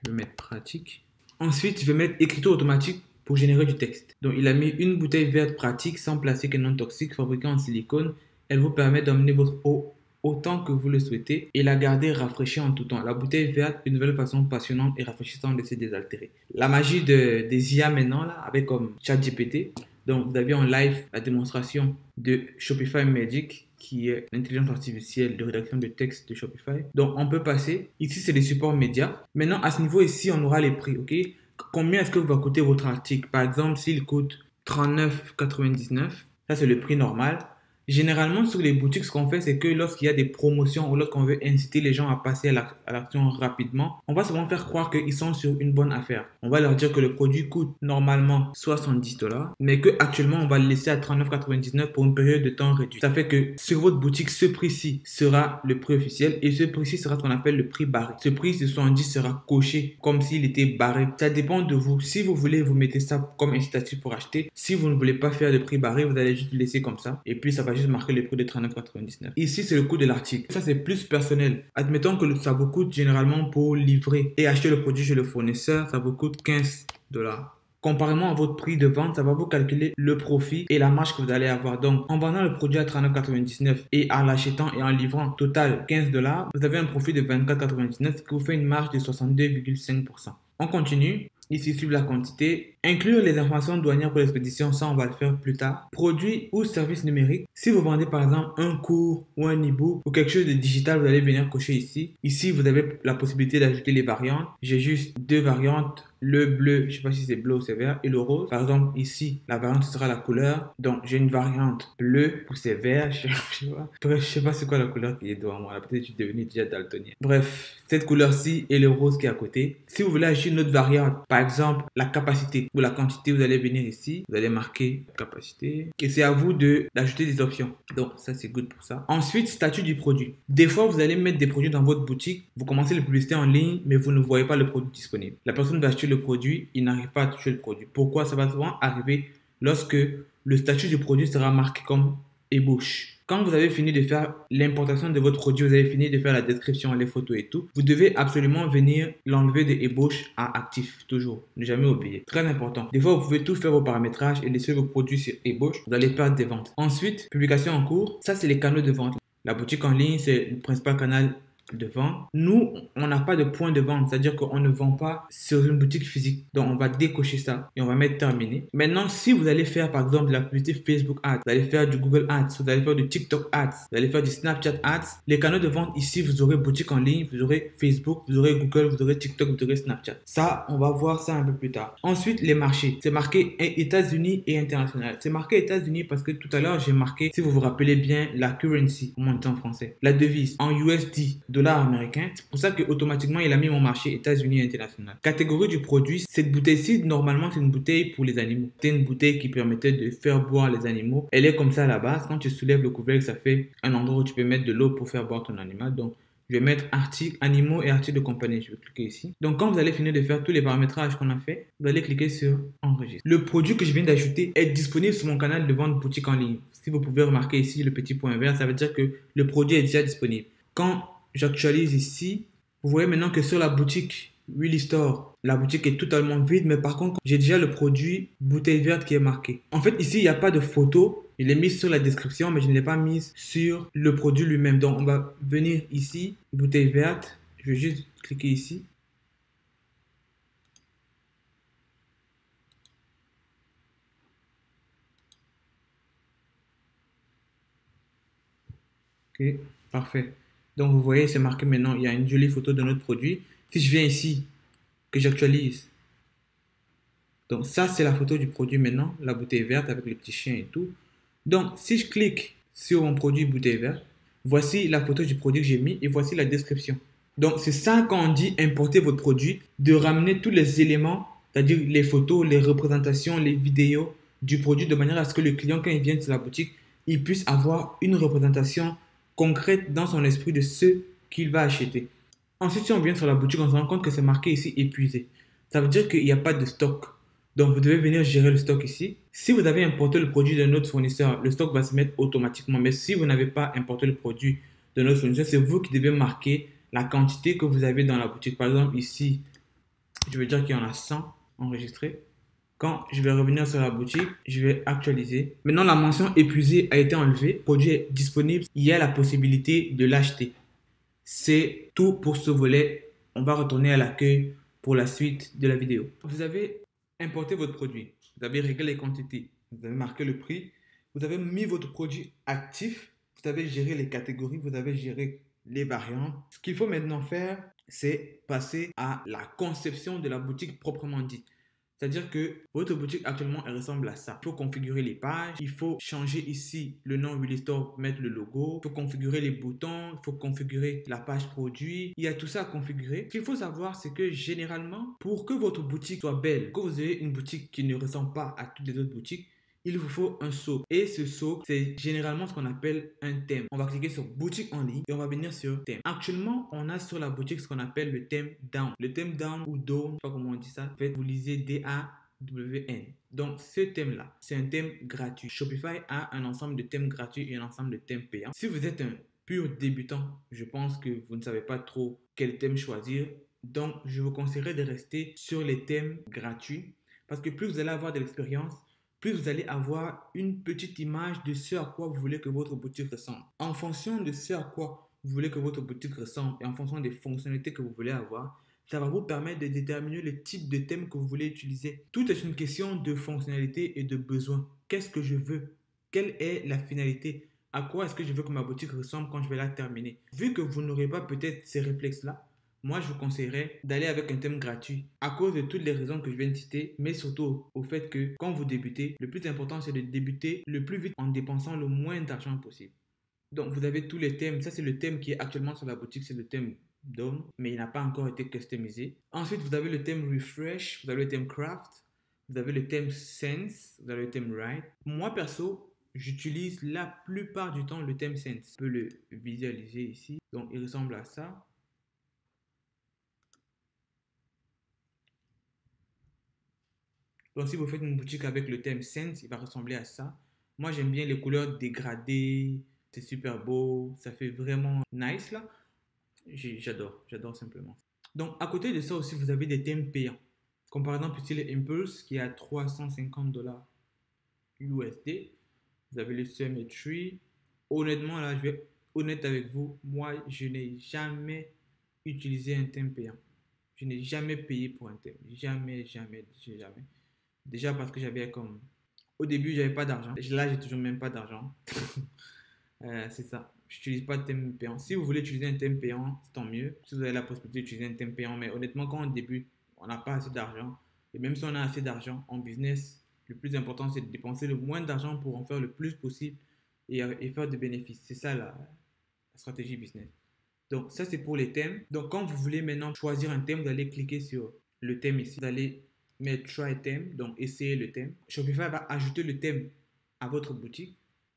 Je vais mettre pratique. Ensuite, je vais mettre écriture automatique pour générer du texte. Donc, il a mis une bouteille verte pratique, sans plastique et non toxique, fabriquée en silicone. Elle vous permet d'emmener votre eau autant que vous le souhaitez et la garder rafraîchie en tout temps. La bouteille verte, une nouvelle façon passionnante et rafraîchissante de se désaltérer. La magie des IA maintenant, là, avec comme ChatGPT. Donc, vous avez en live la démonstration de Shopify Magic, qui est l'intelligence artificielle de rédaction de texte de Shopify. Donc, on peut passer. Ici, c'est les supports médias. Maintenant, à ce niveau ici, on aura les prix, ok? Combien est-ce que va coûter votre article? Par exemple, s'il coûte 39,99, ça c'est le prix normal. Généralement, sur les boutiques, ce qu'on fait, c'est que lorsqu'il y a des promotions ou lorsqu'on veut inciter les gens à passer à l'action rapidement, on va souvent faire croire qu'ils sont sur une bonne affaire. On va leur dire que le produit coûte normalement 70 $, mais qu'actuellement, on va le laisser à 39,99 pour une période de temps réduite. Ça fait que sur votre boutique, ce prix-ci sera le prix officiel et ce prix-ci sera ce qu'on appelle le prix barré. Ce prix de 70 sera coché comme s'il était barré. Ça dépend de vous. Si vous voulez, vous mettez ça comme incitatif pour acheter. Si vous ne voulez pas faire de prix barré, vous allez juste le laisser comme ça. Et puis, ça va juste marquer le prix de 39,99. Ici, c'est le coût de l'article. Ça, c'est plus personnel. Admettons que ça vous coûte généralement pour livrer et acheter le produit chez le fournisseur, ça vous coûte 15 $. Comparément à votre prix de vente, ça va vous calculer le profit et la marge que vous allez avoir. Donc, en vendant le produit à 39,99 et en l'achetant et en livrant total 15 $, vous avez un profit de 24,99 qui vous fait une marge de 62,5%. On continue. Ici, suivre la quantité. Inclure les informations douanières pour l'expédition, ça on va le faire plus tard. Produits ou services numériques. Si vous vendez par exemple un cours ou un e-book ou quelque chose de digital, vous allez venir cocher ici. Ici, vous avez la possibilité d'ajouter les variantes. J'ai juste 2 variantes. Le bleu, je ne sais pas si c'est bleu ou c'est vert, et le rose. Par exemple, ici, la variante ce sera la couleur. Donc, j'ai une variante bleue ou c'est vert, je sais pas. Bref, je sais pas c'est quoi la couleur qui est devant moi. Peut-être que je suis devenu déjà daltonien. Bref, cette couleur-ci et le rose qui est à côté. Si vous voulez ajouter une autre variante, par exemple, la capacité ou la quantité, vous allez venir ici, vous allez marquer capacité. Et c'est à vous d'ajouter des options. Donc, ça, c'est good pour ça. Ensuite, statut du produit. Des fois, vous allez mettre des produits dans votre boutique. Vous commencez les publicités en ligne, mais vous ne voyez pas le produit disponible. La personne va acheter le produit, il n'arrive pas à toucher le produit. Pourquoi? Ça va souvent arriver lorsque le statut du produit sera marqué comme ébauche. Quand vous avez fini de faire l'importation de votre produit, vous avez fini de faire la description, les photos et tout, vous devez absolument venir l'enlever de ébauche à actif, toujours. Ne jamais oublier. Très important. Des fois, vous pouvez tout faire vos paramétrages et laisser vos produits sur ébauche. Vous allez perdre des ventes. Ensuite, publication en cours. Ça, c'est les canaux de vente. La boutique en ligne, c'est le principal canal de vente. Nous, on n'a pas de point de vente, c'est-à-dire qu'on ne vend pas sur une boutique physique. Donc, on va décocher ça et on va mettre terminé. Maintenant, si vous allez faire par exemple de la publicité Facebook Ads, vous allez faire du Google Ads, vous allez faire du TikTok Ads, vous allez faire du Snapchat Ads, les canaux de vente ici, vous aurez boutique en ligne, vous aurez Facebook, vous aurez Google, vous aurez TikTok, vous aurez Snapchat. Ça, on va voir ça un peu plus tard. Ensuite, les marchés. C'est marqué États-Unis et international. C'est marqué États-Unis parce que tout à l'heure, j'ai marqué, si vous vous rappelez bien, la currency, comment on dit en français, la devise en USD. Dollar américain. C'est pour ça que automatiquement il a mis mon marché États-Unis international. Catégorie du produit, cette bouteille-ci, normalement c'est une bouteille pour les animaux. C'est une bouteille qui permettait de faire boire les animaux. Elle est comme ça à la base. Quand tu soulèves le couvercle, ça fait un endroit où tu peux mettre de l'eau pour faire boire ton animal. Donc je vais mettre articles, animaux et articles de compagnie. Je vais cliquer ici. Donc quand vous allez finir de faire tous les paramétrages qu'on a fait, vous allez cliquer sur enregistrer. Le produit que je viens d'ajouter est disponible sur mon canal de vente boutique en ligne. Si vous pouvez remarquer ici le petit point vert, ça veut dire que le produit est déjà disponible. Quand j'actualise ici, vous voyez maintenant que sur la boutique Willy Store, la boutique est totalement vide, mais par contre, j'ai déjà le produit bouteille verte qui est marqué. En fait, ici, il n'y a pas de photo. Je l'ai mis sur la description, mais je ne l'ai pas mise sur le produit lui-même. Donc, on va venir ici, bouteille verte. Je vais juste cliquer ici. Ok, parfait. Donc, vous voyez, c'est marqué maintenant, il y a une jolie photo de notre produit. Si je viens ici, que j'actualise, donc ça, c'est la photo du produit maintenant, la bouteille verte avec le petit chien et tout. Donc, si je clique sur mon produit bouteille verte, voici la photo du produit que j'ai mis et voici la description. Donc, c'est ça quand on dit importer votre produit, de ramener tous les éléments, c'est-à-dire les photos, les représentations, les vidéos du produit de manière à ce que le client, quand il vient sur la boutique, il puisse avoir une représentation concrète dans son esprit de ce qu'il va acheter. Ensuite, si on vient sur la boutique, on se rend compte que c'est marqué ici épuisé. Ça veut dire qu'il n'y a pas de stock. Donc, vous devez venir gérer le stock ici. Si vous avez importé le produit d'un autre fournisseur, le stock va se mettre automatiquement. Mais si vous n'avez pas importé le produit d'un autre fournisseur, c'est vous qui devez marquer la quantité que vous avez dans la boutique. Par exemple, ici, je vais dire qu'il y en a 100 enregistrés. Quand je vais revenir sur la boutique, je vais actualiser. Maintenant, la mention épuisé a été enlevée. Le produit est disponible. Il y a la possibilité de l'acheter. C'est tout pour ce volet. On va retourner à l'accueil pour la suite de la vidéo. Vous avez importé votre produit. Vous avez réglé les quantités. Vous avez marqué le prix. Vous avez mis votre produit actif. Vous avez géré les catégories. Vous avez géré les variantes. Ce qu'il faut maintenant faire, c'est passer à la conception de la boutique proprement dit. C'est-à-dire que votre boutique actuellement, elle ressemble à ça. Il faut configurer les pages, il faut changer ici le nom Willy Store, mettre le logo, il faut configurer les boutons, il faut configurer la page produit. Il y a tout ça à configurer. Ce qu'il faut savoir, c'est que généralement, pour que votre boutique soit belle, que vous ayez une boutique qui ne ressemble pas à toutes les autres boutiques, il vous faut un socle. Et ce socle, c'est généralement ce qu'on appelle un thème. On va cliquer sur boutique en ligne et on va venir sur thème. Actuellement, on a sur la boutique ce qu'on appelle le thème down. Le thème down ou down, je sais pas comment on dit ça. En fait, vous lisez D-A-W-N. Donc, ce thème-là, c'est un thème gratuit. Shopify a un ensemble de thèmes gratuits et un ensemble de thèmes payants. Si vous êtes un pur débutant, je pense que vous ne savez pas trop quel thème choisir. Donc, je vous conseillerais de rester sur les thèmes gratuits parce que plus vous allez avoir de l'expérience, plus vous allez avoir une petite image de ce à quoi vous voulez que votre boutique ressemble. En fonction de ce à quoi vous voulez que votre boutique ressemble et en fonction des fonctionnalités que vous voulez avoir, ça va vous permettre de déterminer le type de thème que vous voulez utiliser. Tout est une question de fonctionnalité et de besoin. Qu'est-ce que je veux? Quelle est la finalité? À quoi est-ce que je veux que ma boutique ressemble quand je vais la terminer? Vu que vous n'aurez pas peut-être ces réflexes-là, moi, je vous conseillerais d'aller avec un thème gratuit à cause de toutes les raisons que je viens de citer, mais surtout au fait que quand vous débutez, le plus important, c'est de débuter le plus vite en dépensant le moins d'argent possible. Donc, vous avez tous les thèmes. Ça, c'est le thème qui est actuellement sur la boutique, c'est le thème Dome, mais il n'a pas encore été customisé. Ensuite, vous avez le thème Refresh, vous avez le thème Craft, vous avez le thème Sense, vous avez le thème Write. Moi, perso, j'utilise la plupart du temps le thème Sense. Je peux le visualiser ici. Donc, il ressemble à ça. Donc, si vous faites une boutique avec le thème Sense, il va ressembler à ça. Moi, j'aime bien les couleurs dégradées. C'est super beau. Ça fait vraiment nice, là. J'adore simplement. Donc, à côté de ça aussi, vous avez des thèmes payants. Comme par exemple, ici, le Impulse, qui est à 350 $ USD. Vous avez le Symmetry. Honnêtement, là, je vais être honnête avec vous. Moi, je n'ai jamais utilisé un thème payant. Je n'ai jamais payé pour un thème. Jamais. Déjà parce que j'avais comme... Au début, j'avais pas d'argent. Là, j'ai toujours même pas d'argent. C'est ça. Je n'utilise pas de thème payant. Si vous voulez utiliser un thème payant, c'est tant mieux. Si vous avez la possibilité d'utiliser un thème payant. Mais honnêtement, quand on débute, on n'a pas assez d'argent. Et même si on a assez d'argent en business, le plus important, c'est de dépenser le moins d'argent pour en faire le plus possible et faire des bénéfices. C'est ça la stratégie business. Donc, ça, c'est pour les thèmes. Donc, quand vous voulez maintenant choisir un thème, vous allez cliquer sur le thème ici. Vous allez mettre Try Theme, donc essayer le thème. Shopify va ajouter le thème à votre boutique.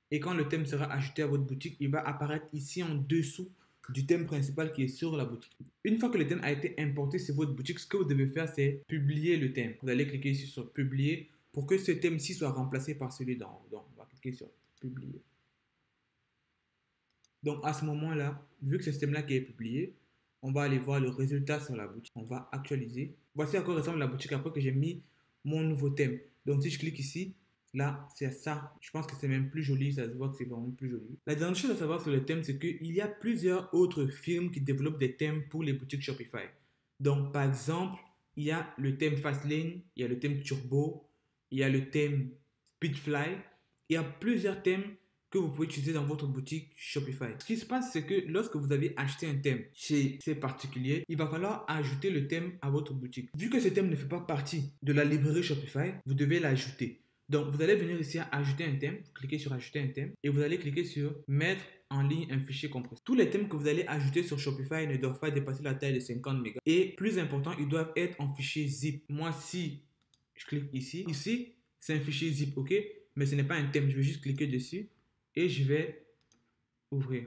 Et quand le thème sera ajouté à votre boutique, il va apparaître ici en dessous du thème principal qui est sur la boutique. Une fois que le thème a été importé sur votre boutique, ce que vous devez faire, c'est publier le thème. Vous allez cliquer ici sur Publier pour que ce thème-ci soit remplacé par celui d'en haut. Donc, on va cliquer sur Publier. Donc, à ce moment-là, vu que c'est ce thème-là qui est publié, on va aller voir le résultat sur la boutique. On va actualiser. Voici à quoi ressemble la boutique après que j'ai mis mon nouveau thème. Donc, si je clique ici, là, c'est ça. Je pense que c'est même plus joli. Ça se voit que c'est vraiment plus joli. La dernière chose à savoir sur le thème, c'est qu'il y a plusieurs autres firmes qui développent des thèmes pour les boutiques Shopify. Donc, par exemple, il y a le thème Fastlane, il y a le thème Turbo, il y a le thème Speedfly. Il y a plusieurs thèmes que vous pouvez utiliser dans votre boutique Shopify. Ce qui se passe, c'est que lorsque vous avez acheté un thème chez ces particuliers, il va falloir ajouter le thème à votre boutique. Vu que ce thème ne fait pas partie de la librairie Shopify, vous devez l'ajouter. Donc, vous allez venir ici à ajouter un thème, vous cliquez sur ajouter un thème et vous allez cliquer sur mettre en ligne un fichier compressé. Tous les thèmes que vous allez ajouter sur Shopify ne doivent pas dépasser la taille de 50 mégas. Et plus important, ils doivent être en fichier zip. Moi, si je clique ici, c'est un fichier zip, ok? Mais ce n'est pas un thème, je vais juste cliquer dessus. Et je vais ouvrir.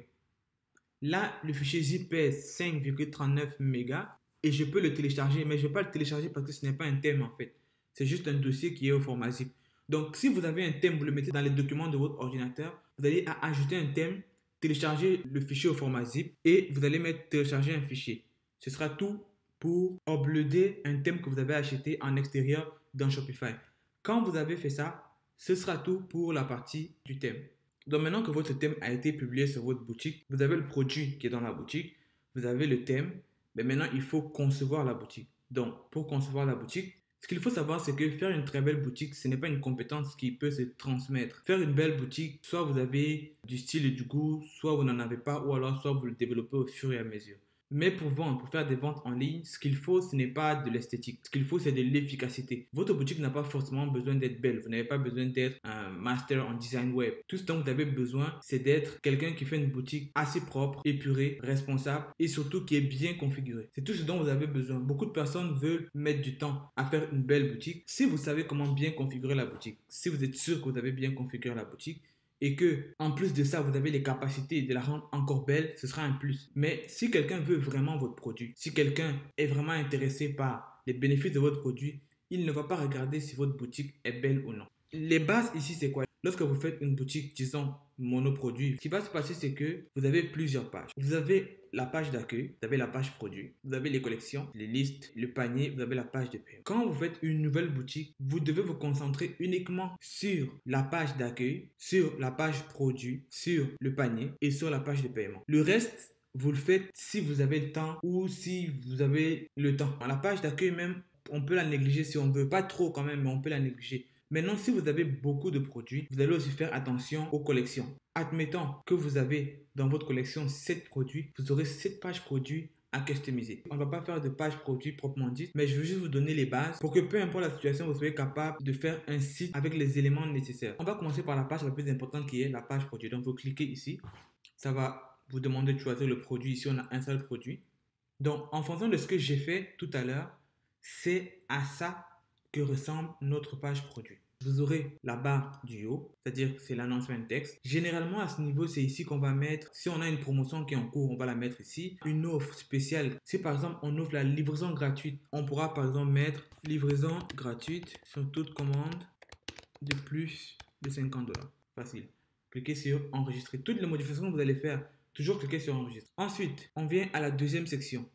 Là, le fichier zip pèse 5,39 mégas et je peux le télécharger, mais je ne vais pas le télécharger parce que ce n'est pas un thème en fait. C'est juste un dossier qui est au format zip. Donc, si vous avez un thème, vous le mettez dans les documents de votre ordinateur, vous allez ajouter un thème, télécharger le fichier au format zip et vous allez mettre télécharger un fichier. Ce sera tout pour uploader un thème que vous avez acheté en extérieur dans Shopify. Quand vous avez fait ça, ce sera tout pour la partie du thème. Donc maintenant que votre thème a été publié sur votre boutique, vous avez le produit qui est dans la boutique, vous avez le thème, mais maintenant il faut concevoir la boutique. Donc pour concevoir la boutique, ce qu'il faut savoir c'est que faire une très belle boutique, ce n'est pas une compétence qui peut se transmettre. Faire une belle boutique, soit vous avez du style et du goût, soit vous n'en avez pas, ou alors soit vous le développez au fur et à mesure. Mais pour vendre, pour faire des ventes en ligne, ce qu'il faut, ce n'est pas de l'esthétique. Ce qu'il faut, c'est de l'efficacité. Votre boutique n'a pas forcément besoin d'être belle. Vous n'avez pas besoin d'être un master en design web. Tout ce dont vous avez besoin, c'est d'être quelqu'un qui fait une boutique assez propre, épurée, responsable et surtout qui est bien configurée. C'est tout ce dont vous avez besoin. Beaucoup de personnes veulent mettre du temps à faire une belle boutique. Si vous savez comment bien configurer la boutique, si vous êtes sûr que vous avez bien configuré la boutique, et que en plus de ça, vous avez les capacités de la rendre encore belle, ce sera un plus. Mais si quelqu'un veut vraiment votre produit, si quelqu'un est vraiment intéressé par les bénéfices de votre produit, il ne va pas regarder si votre boutique est belle ou non. Les bases ici, c'est quoi? Lorsque vous faites une boutique, disons, monoproduit, ce qui va se passer, c'est que vous avez plusieurs pages. Vous avez la page d'accueil, vous avez la page produit, vous avez les collections, les listes, le panier, vous avez la page de paiement. Quand vous faites une nouvelle boutique, vous devez vous concentrer uniquement sur la page d'accueil, sur la page produit, sur le panier et sur la page de paiement. Le reste, vous le faites si vous avez le temps ou si vous avez le temps. La page d'accueil même, on peut la négliger si on veut. Pas trop quand même, mais on peut la négliger. Maintenant, si vous avez beaucoup de produits, vous allez aussi faire attention aux collections. Admettons que vous avez dans votre collection 7 produits, vous aurez 7 pages produits à customiser. On ne va pas faire de page produit proprement dit, mais je veux juste vous donner les bases pour que peu importe la situation, vous soyez capable de faire un site avec les éléments nécessaires. On va commencer par la page la plus importante qui est la page produit. Donc, vous cliquez ici. Ça va vous demander de choisir le produit. Ici, on a un seul produit. Donc, en fonction de ce que j'ai fait tout à l'heure, c'est à ça que ressemble notre page produit. Vous aurez la barre du haut, c'est-à-dire que c'est l'annoncement texte. Généralement, à ce niveau, c'est ici qu'on va mettre, si on a une promotion qui est en cours, on va la mettre ici. Une offre spéciale, si par exemple, on offre la livraison gratuite, on pourra par exemple mettre livraison gratuite sur toute commande de plus de 50 $. Facile. Cliquez sur enregistrer. Toutes les modifications que vous allez faire, toujours cliquez sur enregistrer. Ensuite, on vient à la deuxième section.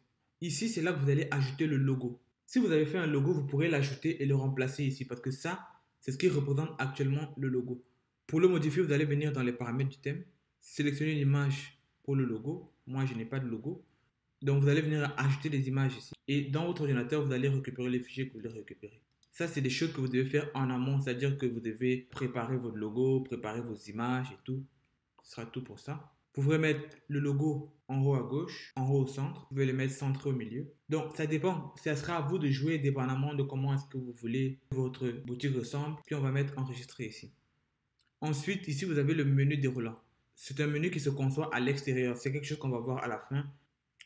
Ici, c'est là que vous allez ajouter le logo. Si vous avez fait un logo, vous pourrez l'ajouter et le remplacer ici parce que ça, c'est ce qui représente actuellement le logo. Pour le modifier, vous allez venir dans les paramètres du thème, sélectionner une image pour le logo. Moi, je n'ai pas de logo. Donc, vous allez venir ajouter des images ici. Et dans votre ordinateur, vous allez récupérer les fichiers que vous voulez récupérer. Ça, c'est des choses que vous devez faire en amont, c'est-à-dire que vous devez préparer votre logo, préparer vos images et tout. Ce sera tout pour ça. Vous pouvez mettre le logo en haut à gauche, en haut au centre. Vous pouvez le mettre centré au milieu. Donc, ça dépend. Ça sera à vous de jouer dépendamment de comment est-ce que vous voulez que votre boutique ressemble. Puis, on va mettre enregistrer ici. Ensuite, ici, vous avez le menu déroulant. C'est un menu qui se conçoit à l'extérieur. C'est quelque chose qu'on va voir à la fin.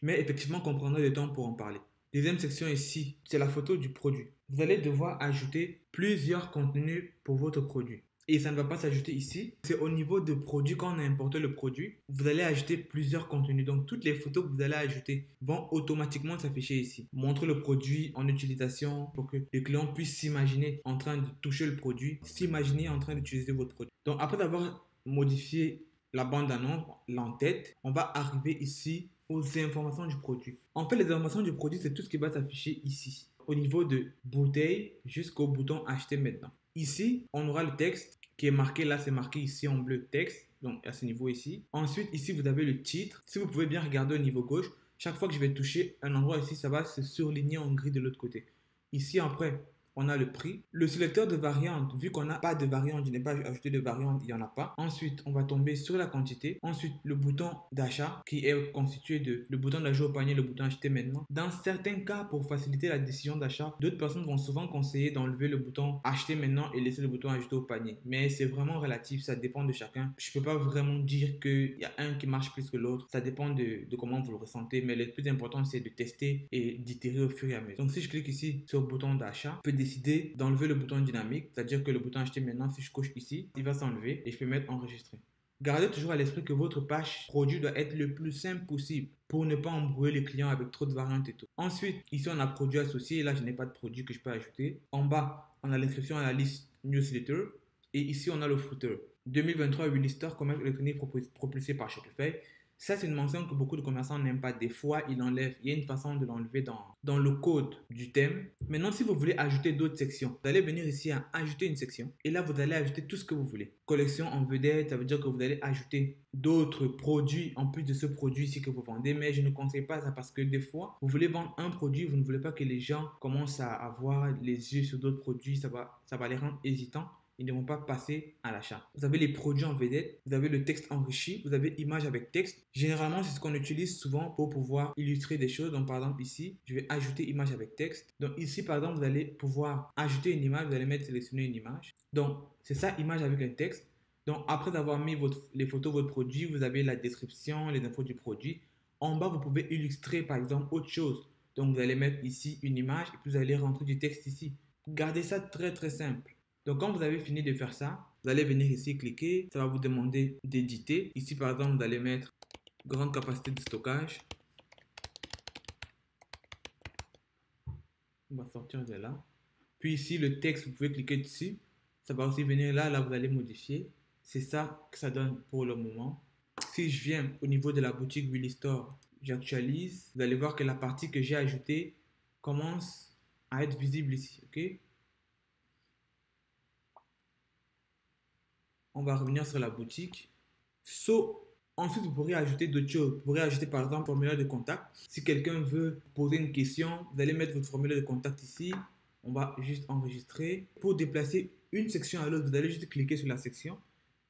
Mais effectivement, qu'on prendra du temps pour en parler. Deuxième section ici, c'est la photo du produit. Vous allez devoir ajouter plusieurs contenus pour votre produit. Et ça ne va pas s'ajouter ici. C'est au niveau de produit, quand on a importé le produit, vous allez ajouter plusieurs contenus. Donc, toutes les photos que vous allez ajouter vont automatiquement s'afficher ici. Montrer le produit en utilisation pour que le client puisse s'imaginer en train de toucher le produit, s'imaginer en train d'utiliser votre produit. Donc, après avoir modifié la bande-annonce, l'entête, on va arriver ici aux informations du produit. En fait, les informations du produit, c'est tout ce qui va s'afficher ici. Au niveau de bouteille jusqu'au bouton acheter maintenant. Ici, on aura le texte qui est marqué, là c'est marqué ici en bleu texte, donc à ce niveau ici. Ensuite, ici vous avez le titre. Si vous pouvez bien regarder au niveau gauche, chaque fois que je vais toucher un endroit ici, ça va se surligner en gris de l'autre côté. Ici après, on a le prix. Le sélecteur de variantes, vu qu'on n'a pas de variante, je n'ai pas ajouté de variante, il n'y en a pas. Ensuite, on va tomber sur la quantité. Ensuite, le bouton d'achat qui est constitué de le bouton d'achat au panier, le bouton acheter maintenant. Dans certains cas, pour faciliter la décision d'achat, d'autres personnes vont souvent conseiller d'enlever le bouton acheter maintenant et laisser le bouton ajouter au panier. Mais c'est vraiment relatif, ça dépend de chacun. Je ne peux pas vraiment dire qu'il y a un qui marche plus que l'autre. Ça dépend de comment vous le ressentez. Mais le plus important, c'est de tester et d'itérer au fur et à mesure. Donc, si je clique ici sur le bouton d'achat, je peux décider d'enlever le bouton dynamique, c'est-à-dire que le bouton acheter maintenant, si je coche ici, il va s'enlever et je peux mettre enregistrer. Gardez toujours à l'esprit que votre page produit doit être le plus simple possible pour ne pas embrouiller les clients avec trop de variantes et tout. Ensuite, ici on a produit associé, là je n'ai pas de produit que je peux ajouter. En bas, on a l'inscription à la liste newsletter et ici on a le footer. 2023 Willistar, commerce électronique propulsé par Shopify. Ça, c'est une mention que beaucoup de commerçants n'aiment pas. Des fois, ils l'enlèvent. Il y a une façon de l'enlever dans le code du thème. Maintenant, si vous voulez ajouter d'autres sections, vous allez venir ici à ajouter une section. Et là, vous allez ajouter tout ce que vous voulez. Collection en vedette, ça veut dire que vous allez ajouter d'autres produits en plus de ce produit ici que vous vendez. Mais je ne conseille pas ça parce que des fois, vous voulez vendre un produit, vous ne voulez pas que les gens commencent à avoir les yeux sur d'autres produits. Ça va les rendre hésitants. ils ne vont pas passer à l'achat. Vous avez les produits en vedette, vous avez le texte enrichi, vous avez image avec texte. Généralement, c'est ce qu'on utilise souvent pour pouvoir illustrer des choses. Donc, par exemple, ici, je vais ajouter image avec texte. Donc, ici, par exemple, vous allez pouvoir ajouter une image, vous allez mettre sélectionner une image. Donc, c'est ça, image avec un texte. Donc, après avoir mis les photos de votre produit, vous avez la description, les infos du produit. En bas, vous pouvez illustrer, par exemple, autre chose. Donc, vous allez mettre ici une image et puis vous allez rentrer du texte ici. Gardez ça très, très simple. Donc, quand vous avez fini de faire ça, vous allez venir ici cliquer. Ça va vous demander d'éditer. Ici, par exemple, vous allez mettre grande capacité de stockage. On va sortir de là. Puis ici, le texte, vous pouvez cliquer dessus. Ça va aussi venir là. Là, vous allez modifier. C'est ça que ça donne pour le moment. Si je viens au niveau de la boutique Willy Store, j'actualise. Vous allez voir que la partie que j'ai ajoutée commence à être visible ici. OK? On va revenir sur la boutique. Ensuite, vous pourrez ajouter d'autres choses. Vous pourrez ajouter par exemple un formulaire de contact. Si quelqu'un veut poser une question, vous allez mettre votre formulaire de contact ici. On va juste enregistrer. Pour déplacer une section à l'autre, vous allez juste cliquer sur la section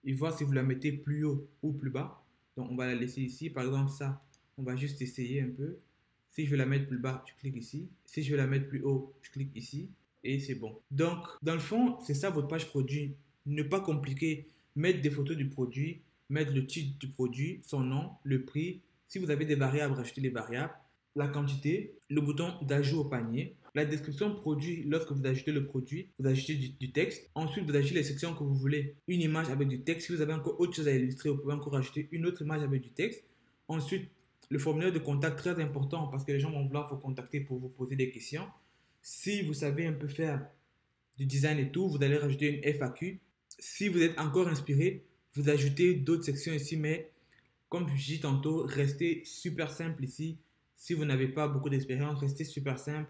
et voir si vous la mettez plus haut ou plus bas. Donc, on va la laisser ici. Par exemple, ça, on va juste essayer un peu. Si je veux la mettre plus bas, je clique ici. Si je veux la mettre plus haut, je clique ici. Et c'est bon. Donc, dans le fond, c'est ça votre page produit. Ne pas compliquer. Mettre des photos du produit, mettre le titre du produit, son nom, le prix. Si vous avez des variables, rajouter les variables, la quantité, le bouton d'ajout au panier, la description produit. Lorsque vous ajoutez le produit, vous ajoutez du texte. Ensuite, vous ajoutez les sections que vous voulez. Une image avec du texte. Si vous avez encore autre chose à illustrer, vous pouvez encore rajouter une autre image avec du texte. Ensuite, le formulaire de contact, très important parce que les gens vont vouloir vous contacter pour vous poser des questions. Si vous savez un peu faire du design et tout, vous allez rajouter une FAQ. Si vous êtes encore inspiré, vous ajoutez d'autres sections ici, mais comme je dis tantôt, restez super simple ici. Si vous n'avez pas beaucoup d'expérience, restez super simple.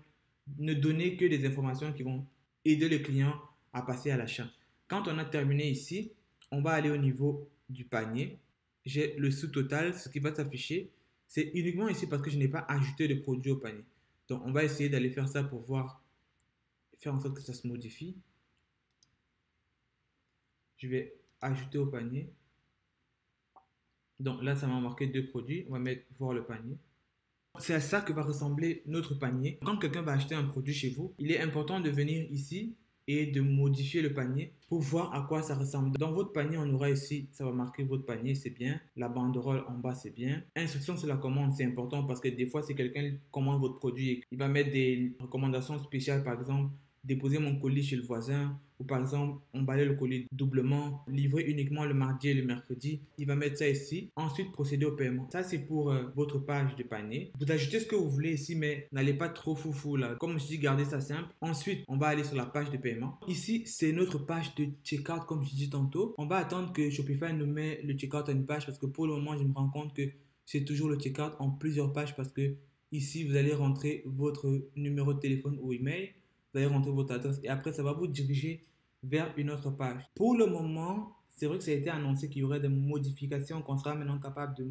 Ne donnez que des informations qui vont aider le client à passer à l'achat. Quand on a terminé ici, on va aller au niveau du panier. J'ai le sous-total, ce qui va s'afficher. C'est uniquement ici parce que je n'ai pas ajouté de produit au panier. Donc, on va essayer d'aller faire ça pour voir, faire en sorte que ça se modifie. Je vais ajouter au panier. Donc là, ça m'a marqué 2 produits. On va mettre voir le panier. C'est à ça que va ressembler notre panier. Quand quelqu'un va acheter un produit chez vous, il est important de venir ici et de modifier le panier pour voir à quoi ça ressemble. Dans votre panier, on aura ici, ça va marquer votre panier, c'est bien. La banderole en bas, c'est bien. Instruction sur la commande, c'est important parce que des fois, si quelqu'un commande votre produit, il va mettre des recommandations spéciales, par exemple, déposer mon colis chez le voisin ou par exemple emballer le colis doublement, livrer uniquement le mardi et le mercredi. Il va mettre ça ici. Ensuite, procéder au paiement. Ça, c'est pour votre page de panier. Vous ajoutez ce que vous voulez ici, mais n'allez pas trop foufou là. Comme je dis, gardez ça simple. Ensuite, on va aller sur la page de paiement. Ici, c'est notre page de checkout comme je dis tantôt. On va attendre que Shopify nous met le checkout à une page parce que pour le moment, je me rends compte que c'est toujours le checkout en plusieurs pages parce que ici, vous allez rentrer votre numéro de téléphone ou email. Vous allez rentrer votre adresse et après, ça va vous diriger vers une autre page. Pour le moment, c'est vrai que ça a été annoncé qu'il y aurait des modifications, qu'on sera maintenant capable de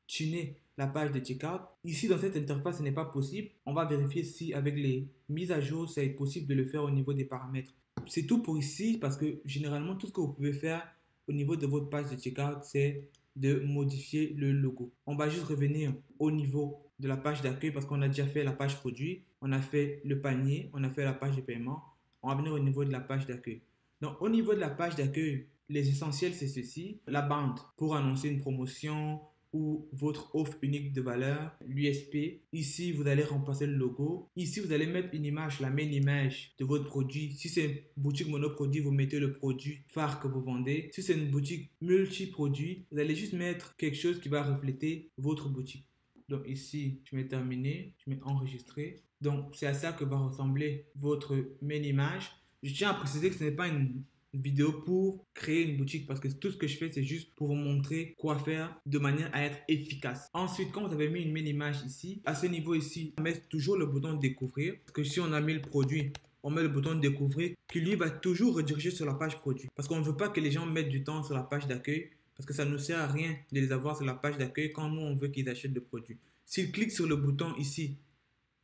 tuner la page de checkout. Ici, dans cette interface, ce n'est pas possible. On va vérifier si avec les mises à jour, ça est possible de le faire au niveau des paramètres. C'est tout pour ici parce que généralement, tout ce que vous pouvez faire au niveau de votre page de checkout, c'est de modifier le logo. On va juste revenir au niveau de la page d'accueil parce qu'on a déjà fait la page produit, on a fait le panier, on a fait la page de paiement. On va venir au niveau de la page d'accueil. Donc, au niveau de la page d'accueil, les essentiels, c'est ceci. La bande pour annoncer une promotion ou votre offre unique de valeur, l'USP. Ici, vous allez remplacer le logo. Ici, vous allez mettre une image, la main image de votre produit. Si c'est une boutique monoproduit, vous mettez le produit phare que vous vendez. Si c'est une boutique multi-produit, vous allez juste mettre quelque chose qui va refléter votre boutique. Donc ici, je mets terminé, je mets enregistrer. Donc c'est à ça que va ressembler votre main image. Je tiens à préciser que ce n'est pas une vidéo pour créer une boutique parce que tout ce que je fais, c'est juste pour vous montrer quoi faire de manière à être efficace. Ensuite, quand vous avez mis une main image ici, à ce niveau ici, on met toujours le bouton découvrir. Parce que si on a mis le produit, on met le bouton découvrir qui lui va toujours rediriger sur la page produit. Parce qu'on ne veut pas que les gens mettent du temps sur la page d'accueil. Parce que ça ne nous sert à rien de les avoir sur la page d'accueil quand nous, on veut qu'ils achètent le produit. S'ils cliquent sur le bouton ici,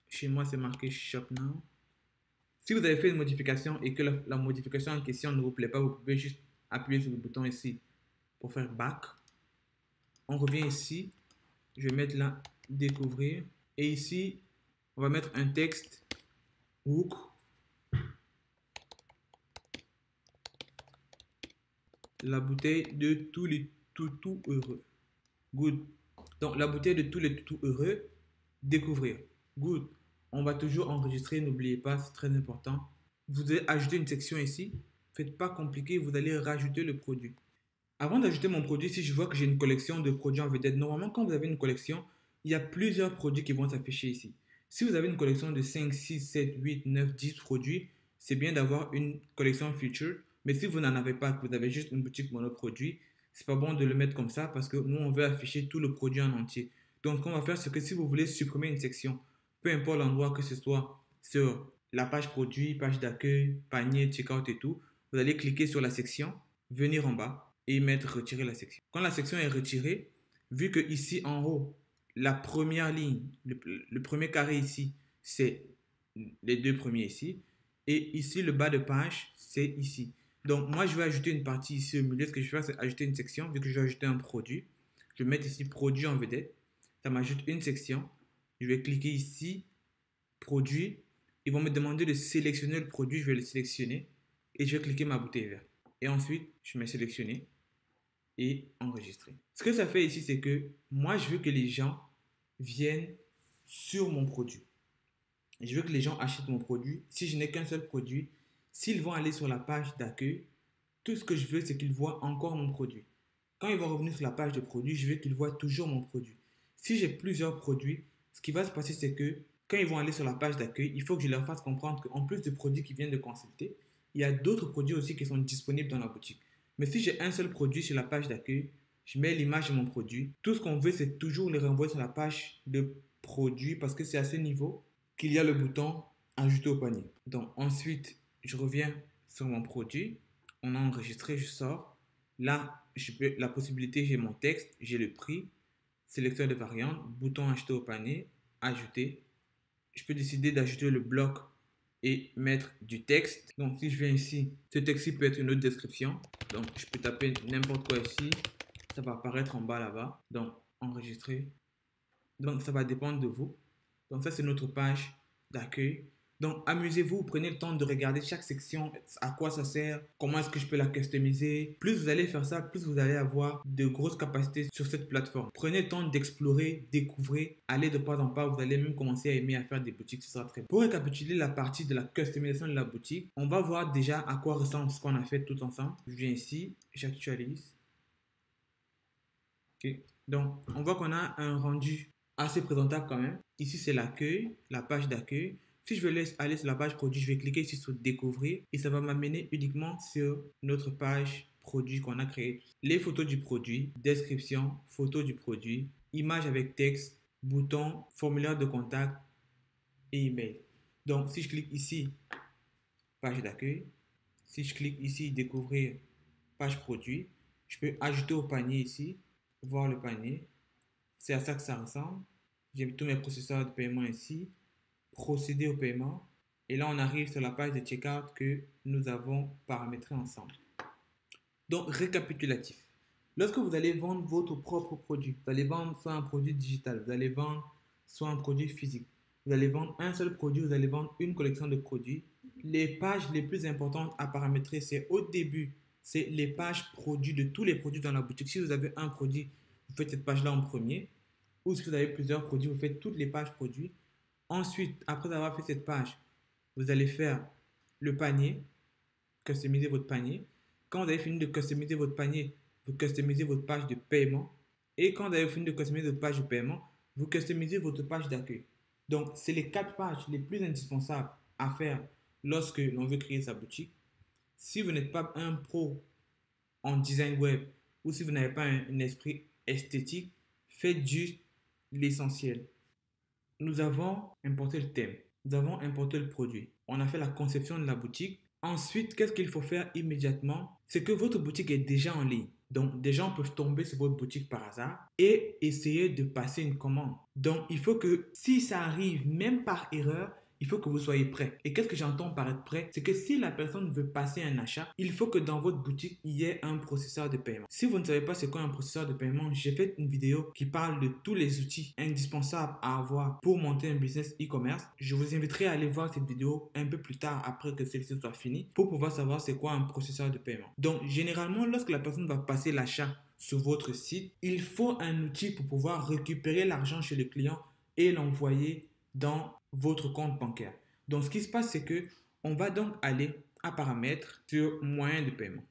chez moi, c'est marqué Shop Now. Si vous avez fait une modification et que la modification en question ne vous plaît pas, vous pouvez juste appuyer sur le bouton ici pour faire back. On revient ici. Je vais mettre là découvrir. Et ici, on va mettre un texte hook. La bouteille de tous les toutous heureux. Good. Donc, la bouteille de tous les toutous heureux. Découvrir. Good. On va toujours enregistrer. N'oubliez pas, c'est très important. Vous allez ajouter une section ici. Faites pas compliqué. Vous allez rajouter le produit. Avant d'ajouter mon produit, si je vois que j'ai une collection de produits en vedette, normalement, quand vous avez une collection, il y a plusieurs produits qui vont s'afficher ici. Si vous avez une collection de 5, 6, 7, 8, 9, 10 produits, c'est bien d'avoir une collection feature. Mais si vous n'en avez pas, que vous avez juste une boutique monoproduit, c'est pas bon de le mettre comme ça parce que nous, on veut afficher tout le produit en entier. Donc, ce qu'on va faire, c'est que si vous voulez supprimer une section, peu importe l'endroit que ce soit sur la page produit, page d'accueil, panier, checkout et tout, vous allez cliquer sur la section, venir en bas et mettre retirer la section. Quand la section est retirée, vu que ici en haut, la première ligne, le premier carré ici, c'est les deux premiers ici. Et ici, le bas de page, c'est ici. Donc, moi, je vais ajouter une partie ici au milieu. Ce que je vais faire, c'est ajouter une section. Vu que je vais ajouter un produit, je vais mettre ici produit en vedette. Ça m'ajoute une section. Je vais cliquer ici, produit. Ils vont me demander de sélectionner le produit. Je vais le sélectionner. Et je vais cliquer ma bouteille verte. Et ensuite, je mets sélectionner et enregistrer. Ce que ça fait ici, c'est que moi, je veux que les gens viennent sur mon produit. Je veux que les gens achètent mon produit. Si je n'ai qu'un seul produit, s'ils vont aller sur la page d'accueil, tout ce que je veux, c'est qu'ils voient encore mon produit. Quand ils vont revenir sur la page de produit, je veux qu'ils voient toujours mon produit. Si j'ai plusieurs produits, ce qui va se passer, c'est que quand ils vont aller sur la page d'accueil, il faut que je leur fasse comprendre qu'en plus des produits qu'ils viennent de consulter, il y a d'autres produits aussi qui sont disponibles dans la boutique. Mais si j'ai un seul produit sur la page d'accueil, je mets l'image de mon produit. Tout ce qu'on veut, c'est toujours les renvoyer sur la page de produit parce que c'est à ce niveau qu'il y a le bouton ajouter au panier. Donc ensuite, je reviens sur mon produit. On a enregistré, je sors. Là, la possibilité, j'ai mon texte, j'ai le prix, sélecteur de variantes, bouton acheter au panier, ajouter. Je peux décider d'ajouter le bloc et mettre du texte. Donc, si je viens ici, ce texte-ci peut être une autre description. Donc, je peux taper n'importe quoi ici. Ça va apparaître en bas là-bas. Donc, enregistrer. Donc, ça va dépendre de vous. Donc, ça, c'est notre page d'accueil. Donc, amusez-vous, prenez le temps de regarder chaque section, à quoi ça sert, comment est-ce que je peux la customiser. Plus vous allez faire ça, plus vous allez avoir de grosses capacités sur cette plateforme. Prenez le temps d'explorer, découvrir, allez de pas en pas, vous allez même commencer à aimer à faire des boutiques, ce sera très bon. Pour récapituler la partie de la customisation de la boutique, on va voir déjà à quoi ressemble ce qu'on a fait tout ensemble. Je viens ici, j'actualise. Ok, donc on voit qu'on a un rendu assez présentable quand même. Ici, c'est l'accueil, la page d'accueil. Si je veux aller sur la page produit, je vais cliquer ici sur découvrir et ça va m'amener uniquement sur notre page produit qu'on a créée. Les photos du produit, description, photos du produit, image avec texte, bouton, formulaire de contact et email. Donc, si je clique ici, page d'accueil, si je clique ici, découvrir, page produit, je peux ajouter au panier ici, voir le panier. C'est à ça que ça ressemble. J'ai tous mes processeurs de paiement ici. Procéder au paiement. Et là, on arrive sur la page de checkout que nous avons paramétré ensemble. Donc, récapitulatif. Lorsque vous allez vendre votre propre produit, vous allez vendre soit un produit digital, vous allez vendre soit un produit physique, vous allez vendre un seul produit, vous allez vendre une collection de produits. Les pages les plus importantes à paramétrer, c'est au début, c'est les pages produits de tous les produits dans la boutique. Si vous avez un produit, vous faites cette page-là en premier. Ou si vous avez plusieurs produits, vous faites toutes les pages produits. Ensuite, après avoir fait cette page, vous allez faire le panier, customiser votre panier. Quand vous avez fini de customiser votre panier, vous customisez votre page de paiement. Et quand vous avez fini de customiser votre page de paiement, vous customisez votre page d'accueil. Donc, c'est les 4 pages les plus indispensables à faire lorsque l'on veut créer sa boutique. Si vous n'êtes pas un pro en design web ou si vous n'avez pas un esprit esthétique, faites juste l'essentiel. Nous avons importé le thème. Nous avons importé le produit. On a fait la conception de la boutique. Ensuite, qu'est-ce qu'il faut faire immédiatement? C'est que votre boutique est déjà en ligne. Donc, des gens peuvent tomber sur votre boutique par hasard et essayer de passer une commande. Donc, il faut que si ça arrive, même par erreur, il faut que vous soyez prêt. Et qu'est-ce que j'entends par être prêt? C'est que si la personne veut passer un achat, il faut que dans votre boutique, il y ait un processeur de paiement. Si vous ne savez pas c'est quoi un processeur de paiement, j'ai fait une vidéo qui parle de tous les outils indispensables à avoir pour monter un business e-commerce. Je vous inviterai à aller voir cette vidéo un peu plus tard après que celle-ci soit finie pour pouvoir savoir c'est quoi un processeur de paiement. Donc, généralement, lorsque la personne va passer l'achat sur votre site, il faut un outil pour pouvoir récupérer l'argent chez le client et l'envoyer dans votre compte bancaire. Donc, ce qui se passe, c'est que on va donc aller à paramètres sur moyens de paiement.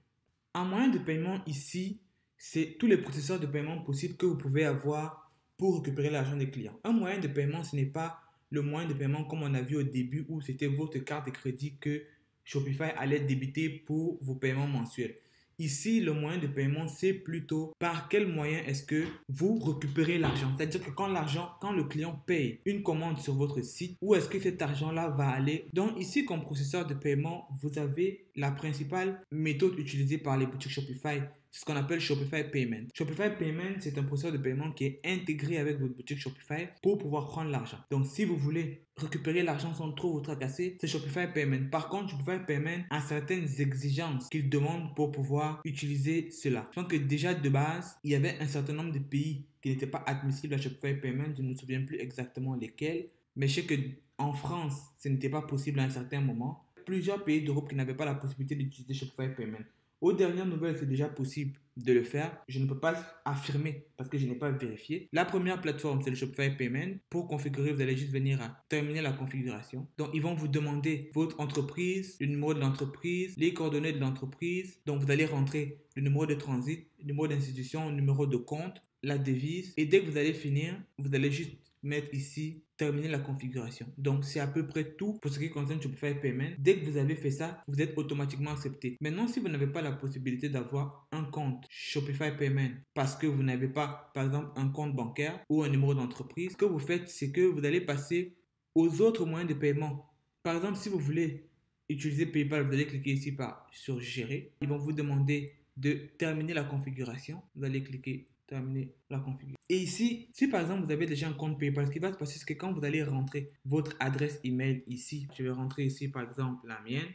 En moyen de paiement, ici, c'est tous les processeurs de paiement possibles que vous pouvez avoir pour récupérer l'argent des clients. Un moyen de paiement, ce n'est pas le moyen de paiement comme on a vu au début où c'était votre carte de crédit que Shopify allait débiter pour vos paiements mensuels. Ici, le moyen de paiement, c'est plutôt par quel moyen est-ce que vous récupérez l'argent. C'est-à-dire que quand le client paye une commande sur votre site, où est-ce que cet argent-là va aller? Donc ici, comme processeur de paiement, vous avez la principale méthode utilisée par les boutiques Shopify. C'est ce qu'on appelle Shopify Payment. Shopify Payment, c'est un processeur de paiement qui est intégré avec votre boutique Shopify pour pouvoir prendre l'argent. Donc, si vous voulez récupérer l'argent sans trop vous tracasser, c'est Shopify Payment. Par contre, Shopify Payment a certaines exigences qu'il demande pour pouvoir utiliser cela. Je pense que déjà de base, il y avait un certain nombre de pays qui n'étaient pas admissibles à Shopify Payment. Je ne me souviens plus exactement lesquels. Mais je sais qu'en France, ce n'était pas possible à un certain moment. Plusieurs pays d'Europe qui n'avaient pas la possibilité d'utiliser Shopify Payment. Aux dernières nouvelles, c'est déjà possible de le faire. Je ne peux pas affirmer parce que je n'ai pas vérifié. La première plateforme, c'est le Shopify Payment. Pour configurer, vous allez juste venir à terminer la configuration. Donc, ils vont vous demander votre entreprise, le numéro de l'entreprise, les coordonnées de l'entreprise. Donc, vous allez rentrer le numéro de transit, le numéro d'institution, le numéro de compte, la devise. Et dès que vous allez finir, vous allez juste mettre ici terminer la configuration. Donc, c'est à peu près tout pour ce qui concerne Shopify Payment. Dès que vous avez fait ça, vous êtes automatiquement accepté. Maintenant, si vous n'avez pas la possibilité d'avoir un compte Shopify Payment parce que vous n'avez pas, par exemple, un compte bancaire ou un numéro d'entreprise, ce que vous faites, c'est que vous allez passer aux autres moyens de paiement. Par exemple, si vous voulez utiliser PayPal, vous allez cliquer ici sur Gérer. Ils vont vous demander de terminer la configuration. Vous allez cliquer terminer la configuration. Et ici, si par exemple vous avez déjà un compte PayPal, ce qui va se passer, c'est que quand vous allez rentrer votre adresse email ici, je vais rentrer ici par exemple la mienne,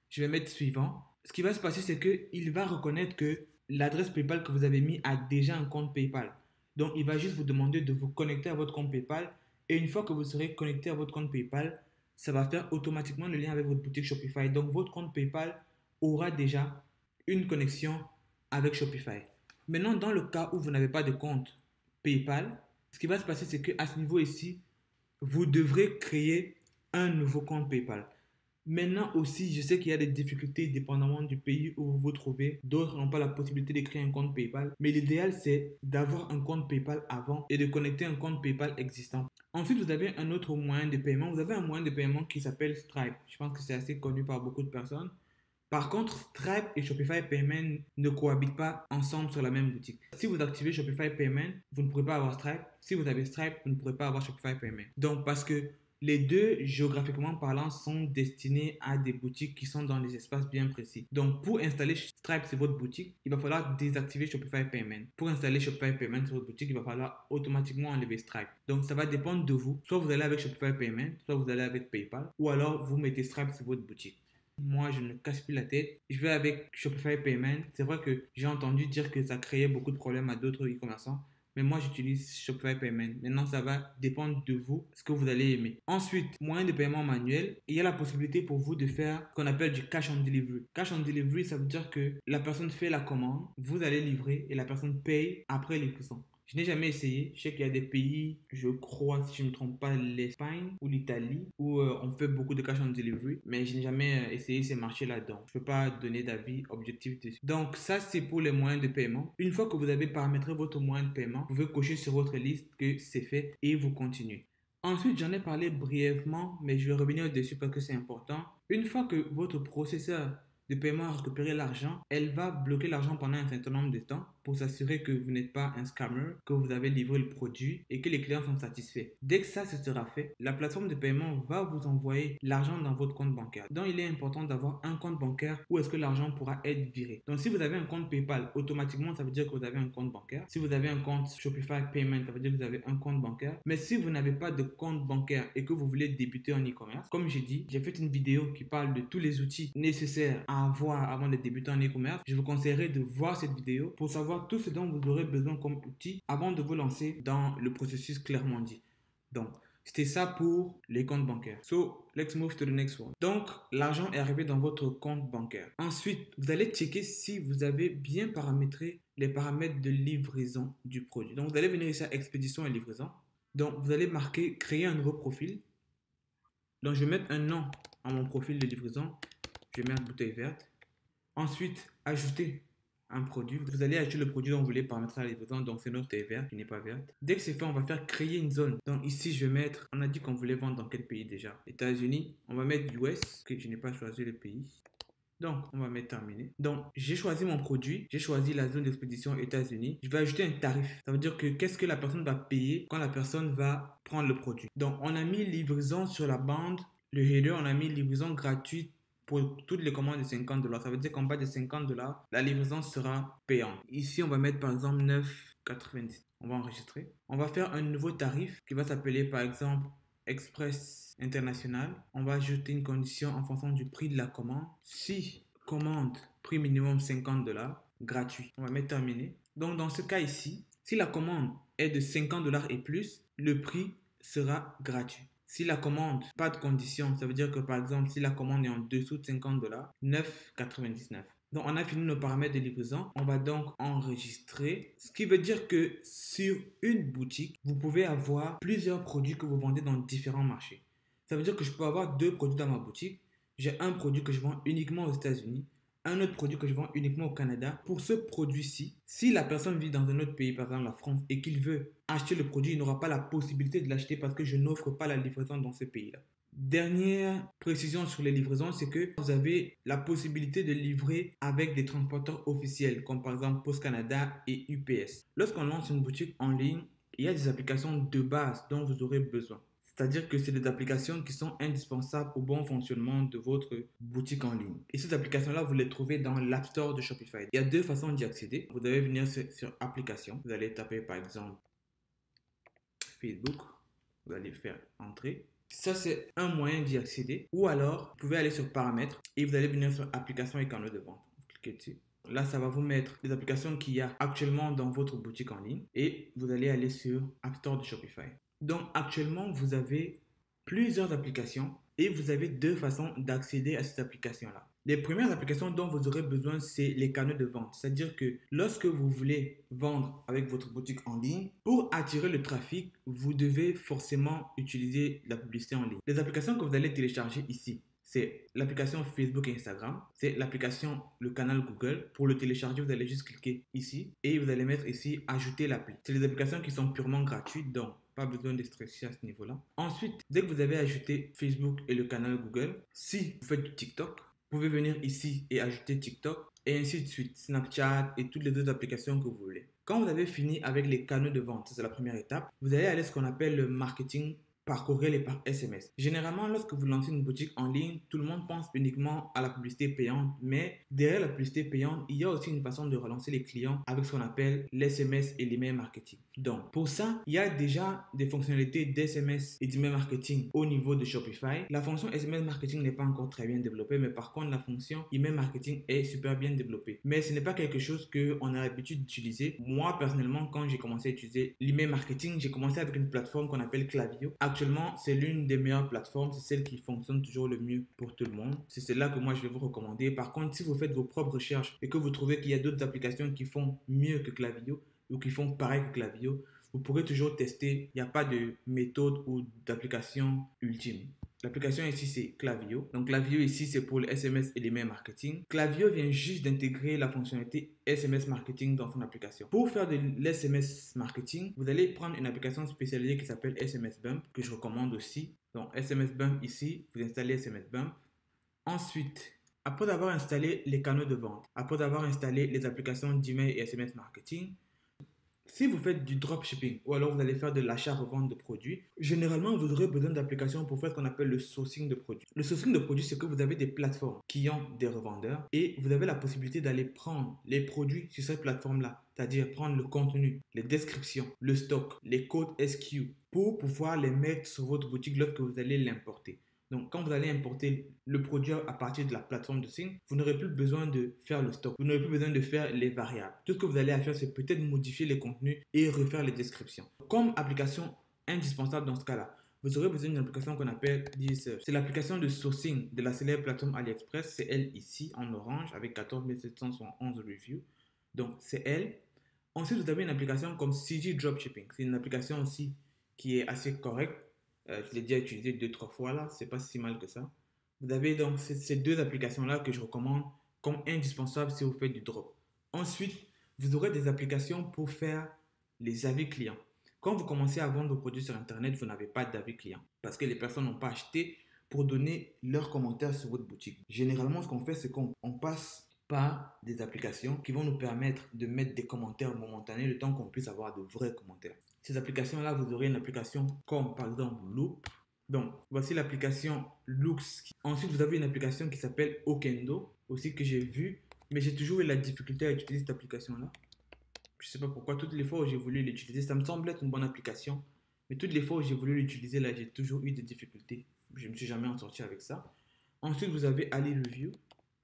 je vais mettre suivant. Ce qui va se passer, c'est qu'il va reconnaître que l'adresse PayPal que vous avez mis a déjà un compte PayPal. Donc, il va juste vous demander de vous connecter à votre compte PayPal. Et une fois que vous serez connecté à votre compte PayPal, ça va faire automatiquement le lien avec votre boutique Shopify. Donc, votre compte PayPal aura déjà une connexion avec Shopify. Maintenant, dans le cas où vous n'avez pas de compte PayPal, ce qui va se passer, c'est qu'à ce niveau ici, vous devrez créer un nouveau compte PayPal. Maintenant aussi, je sais qu'il y a des difficultés dépendamment du pays où vous vous trouvez. D'autres n'ont pas la possibilité de créer un compte PayPal. Mais l'idéal, c'est d'avoir un compte PayPal avant et de connecter un compte PayPal existant. Ensuite, vous avez un autre moyen de paiement. Vous avez un moyen de paiement qui s'appelle Stripe. Je pense que c'est assez connu par beaucoup de personnes. Par contre, Stripe et Shopify Payment ne cohabitent pas ensemble sur la même boutique. Si vous activez Shopify Payment, vous ne pourrez pas avoir Stripe. Si vous avez Stripe, vous ne pourrez pas avoir Shopify Payment. Donc, parce que les deux, géographiquement parlant, sont destinés à des boutiques qui sont dans des espaces bien précis. Donc, pour installer Stripe sur votre boutique, il va falloir désactiver Shopify Payment. Pour installer Shopify Payment sur votre boutique, il va falloir automatiquement enlever Stripe. Donc, ça va dépendre de vous. Soit vous allez avec Shopify Payment, soit vous allez avec PayPal, ou alors vous mettez Stripe sur votre boutique. Moi, je ne casse plus la tête. Je vais avec Shopify Payment. C'est vrai que j'ai entendu dire que ça créait beaucoup de problèmes à d'autres e-commerçants. Mais moi, j'utilise Shopify Payment. Maintenant, ça va dépendre de vous, ce que vous allez aimer. Ensuite, moyen de paiement manuel. Il y a la possibilité pour vous de faire ce qu'on appelle du cash on delivery. Cash on delivery, ça veut dire que la personne fait la commande, vous allez livrer et la personne paye après livraison. Je n'ai jamais essayé. Je sais qu'il y a des pays, je crois, si je ne me trompe pas, l'Espagne ou l'Italie, où on fait beaucoup de cash on delivery, mais je n'ai jamais essayé ces marchés là-dedans. Je ne peux pas donner d'avis objectif dessus. Donc, ça, c'est pour les moyens de paiement. Une fois que vous avez paramétré votre moyen de paiement, vous pouvez cocher sur votre liste que c'est fait et vous continuez. Ensuite, j'en ai parlé brièvement, mais je vais revenir dessus parce que c'est important. Une fois que votre processeur de paiement à récupérer l'argent, elle va bloquer l'argent pendant un certain nombre de temps pour s'assurer que vous n'êtes pas un scammer, que vous avez livré le produit et que les clients sont satisfaits. Dès que ça se sera fait, la plateforme de paiement va vous envoyer l'argent dans votre compte bancaire. Donc, il est important d'avoir un compte bancaire où est-ce que l'argent pourra être viré. Donc, si vous avez un compte PayPal, automatiquement, ça veut dire que vous avez un compte bancaire. Si vous avez un compte Shopify Payment, ça veut dire que vous avez un compte bancaire. Mais si vous n'avez pas de compte bancaire et que vous voulez débuter en e-commerce, comme j'ai dit, j'ai fait une vidéo qui parle de tous les outils nécessaires à avoir avant de débuter en e-commerce. Je vous conseillerais de voir cette vidéo pour savoir tout ce dont vous aurez besoin comme outil avant de vous lancer dans le processus clairement dit. Donc, c'était ça pour les comptes bancaires. So, let's move to the next one. Donc, l'argent est arrivé dans votre compte bancaire. Ensuite, vous allez checker si vous avez bien paramétré les paramètres de livraison du produit. Donc, vous allez venir ici à expédition et livraison. Donc, vous allez marquer créer un nouveau profil. Donc, je vais mettre un nom à mon profil de livraison. Je vais mettre bouteille verte. Ensuite, ajouter un produit. Vous allez ajouter le produit dont vous voulez paramétrer à la livraison. Donc, c'est notre bouteille verte qui n'est pas verte. Dès que c'est fait, on va faire créer une zone. Donc, ici, je vais mettre, on a dit qu'on voulait vendre dans quel pays déjà? États-Unis. On va mettre US, que je n'ai pas choisi le pays. Donc, on va mettre terminé. Donc, j'ai choisi mon produit. J'ai choisi la zone d'expédition États-Unis. Je vais ajouter un tarif. Ça veut dire que qu'est-ce que la personne va payer quand la personne va prendre le produit. Donc, on a mis livraison sur la bande. Le header, on a mis livraison gratuite pour toutes les commandes de $50. Ça veut dire qu'en bas de $50, la livraison sera payante. Ici, on va mettre par exemple 9,90. On va enregistrer. On va faire un nouveau tarif qui va s'appeler par exemple Express International. On va ajouter une condition en fonction du prix de la commande. Si commande prix minimum $50, gratuit. On va mettre terminé. Donc dans ce cas ici, si la commande est de $50 et plus, le prix sera gratuit. Si la commande, pas de condition, ça veut dire que par exemple, si la commande est en dessous de $50, 9,99. Donc, on a fini nos paramètres de livraison. On va donc enregistrer. Ce qui veut dire que sur une boutique, vous pouvez avoir plusieurs produits que vous vendez dans différents marchés. Ça veut dire que je peux avoir 2 produits dans ma boutique. J'ai un produit que je vends uniquement aux États-Unis, un autre produit que je vends uniquement au Canada. Pour ce produit-ci, si la personne vit dans un autre pays, par exemple la France, et qu'il veut acheter le produit, il n'aura pas la possibilité de l'acheter parce que je n'offre pas la livraison dans ce pays-là. Dernière précision sur les livraisons, c'est que vous avez la possibilité de livrer avec des transporteurs officiels, comme par exemple Post Canada et UPS. Lorsqu'on lance une boutique en ligne, il y a des applications de base dont vous aurez besoin. C'est-à-dire que c'est des applications qui sont indispensables au bon fonctionnement de votre boutique en ligne. Et ces applications-là, vous les trouvez dans l'App Store de Shopify. Il y a 2 façons d'y accéder. Vous devez venir sur Applications. Vous allez taper par exemple Facebook. Vous allez faire Entrer. Ça, c'est un moyen d'y accéder. Ou alors, vous pouvez aller sur Paramètres et vous allez venir sur Applications et canaux de vente. Vous cliquez dessus. Là, ça va vous mettre les applications qu'il y a actuellement dans votre boutique en ligne. Et vous allez aller sur App Store de Shopify. Donc, actuellement, vous avez plusieurs applications et vous avez 2 façons d'accéder à ces applications-là. Les premières applications dont vous aurez besoin, c'est les canaux de vente. C'est-à-dire que lorsque vous voulez vendre avec votre boutique en ligne, pour attirer le trafic, vous devez forcément utiliser la publicité en ligne. Les applications que vous allez télécharger ici, c'est l'application Facebook et Instagram, c'est l'application, le canal Google. Pour le télécharger, vous allez juste cliquer ici et vous allez mettre ici ajouter l'appli. C'est des applications qui sont purement gratuites, donc pas besoin de stresser à ce niveau-là. Ensuite, dès que vous avez ajouté Facebook et le canal Google, si vous faites du TikTok, vous pouvez venir ici et ajouter TikTok et ainsi de suite, Snapchat et toutes les autres applications que vous voulez. Quand vous avez fini avec les canaux de vente, c'est la première étape, vous allez aller à ce qu'on appelle le marketing par courriel et par SMS. Généralement, lorsque vous lancez une boutique en ligne, tout le monde pense uniquement à la publicité payante, mais derrière la publicité payante, il y a aussi une façon de relancer les clients avec ce qu'on appelle l'SMS et l'email marketing. Donc, pour ça, il y a déjà des fonctionnalités d'SMS et d'email marketing au niveau de Shopify. La fonction SMS marketing n'est pas encore très bien développée, mais par contre, la fonction email marketing est super bien développée. Mais ce n'est pas quelque chose qu'on a l'habitude d'utiliser. Moi, personnellement, quand j'ai commencé à utiliser l'email marketing, j'ai commencé avec une plateforme qu'on appelle Klaviyo. Actuellement, c'est l'une des meilleures plateformes, c'est celle qui fonctionne toujours le mieux pour tout le monde. C'est celle-là que moi je vais vous recommander. Par contre, si vous faites vos propres recherches et que vous trouvez qu'il y a d'autres applications qui font mieux que Klaviyo ou qui font pareil que Klaviyo, vous pourrez toujours tester. Il n'y a pas de méthode ou d'application ultime. L'application ici, c'est Klaviyo. Donc, Klaviyo ici, c'est pour le SMS et l'email marketing. Klaviyo vient juste d'intégrer la fonctionnalité SMS marketing dans son application. Pour faire de l'SMS marketing, vous allez prendre une application spécialisée qui s'appelle SMS Bump, que je recommande aussi. Donc, SMS Bump ici, vous installez SMS Bump. Ensuite, Après avoir installé les canaux de vente, après avoir installé les applications d'email et SMS marketing, si vous faites du dropshipping ou alors vous allez faire de l'achat-revente de produits, généralement vous aurez besoin d'applications pour faire ce qu'on appelle le sourcing de produits. Le sourcing de produits, c'est que vous avez des plateformes qui ont des revendeurs et vous avez la possibilité d'aller prendre les produits sur cette plateforme-là, c'est-à-dire prendre le contenu, les descriptions, le stock, les codes SKU pour pouvoir les mettre sur votre boutique lorsque vous allez l'importer. Donc, quand vous allez importer le produit à partir de la plateforme de signe, vous n'aurez plus besoin de faire le stock. Vous n'aurez plus besoin de faire les variables. Tout ce que vous allez faire, c'est peut-être modifier les contenus et refaire les descriptions. Comme application indispensable dans ce cas-là, vous aurez besoin d'une application qu'on appelle Deezer. C'est l'application de sourcing de la célèbre plateforme AliExpress. C'est elle ici, en orange, avec 14 771 reviews. Donc, c'est elle. Ensuite, vous avez une application comme CG Dropshipping. C'est une application aussi qui est assez correcte. Je l'ai déjà utilisé 2-3 fois là, c'est pas si mal que ça. Vous avez donc ces deux applications-là que je recommande comme indispensables si vous faites du drop. Ensuite, vous aurez des applications pour faire les avis clients. Quand vous commencez à vendre vos produits sur Internet, vous n'avez pas d'avis clients parce que les personnes n'ont pas acheté pour donner leurs commentaires sur votre boutique. Généralement, ce qu'on fait, c'est qu'on passe par des applications qui vont nous permettre de mettre des commentaires momentanés le temps qu'on puisse avoir de vrais commentaires. Ces applications-là, vous aurez une application comme par exemple Loop. Donc, voici l'application Loox. Ensuite, vous avez une application qui s'appelle Okendo, aussi que j'ai vu, mais j'ai toujours eu la difficulté à utiliser cette application-là. Je ne sais pas pourquoi, toutes les fois où j'ai voulu l'utiliser, ça me semble être une bonne application, mais toutes les fois où j'ai voulu l'utiliser, là, j'ai toujours eu des difficultés. Je ne me suis jamais en sorti avec ça. Ensuite, vous avez Ali Review.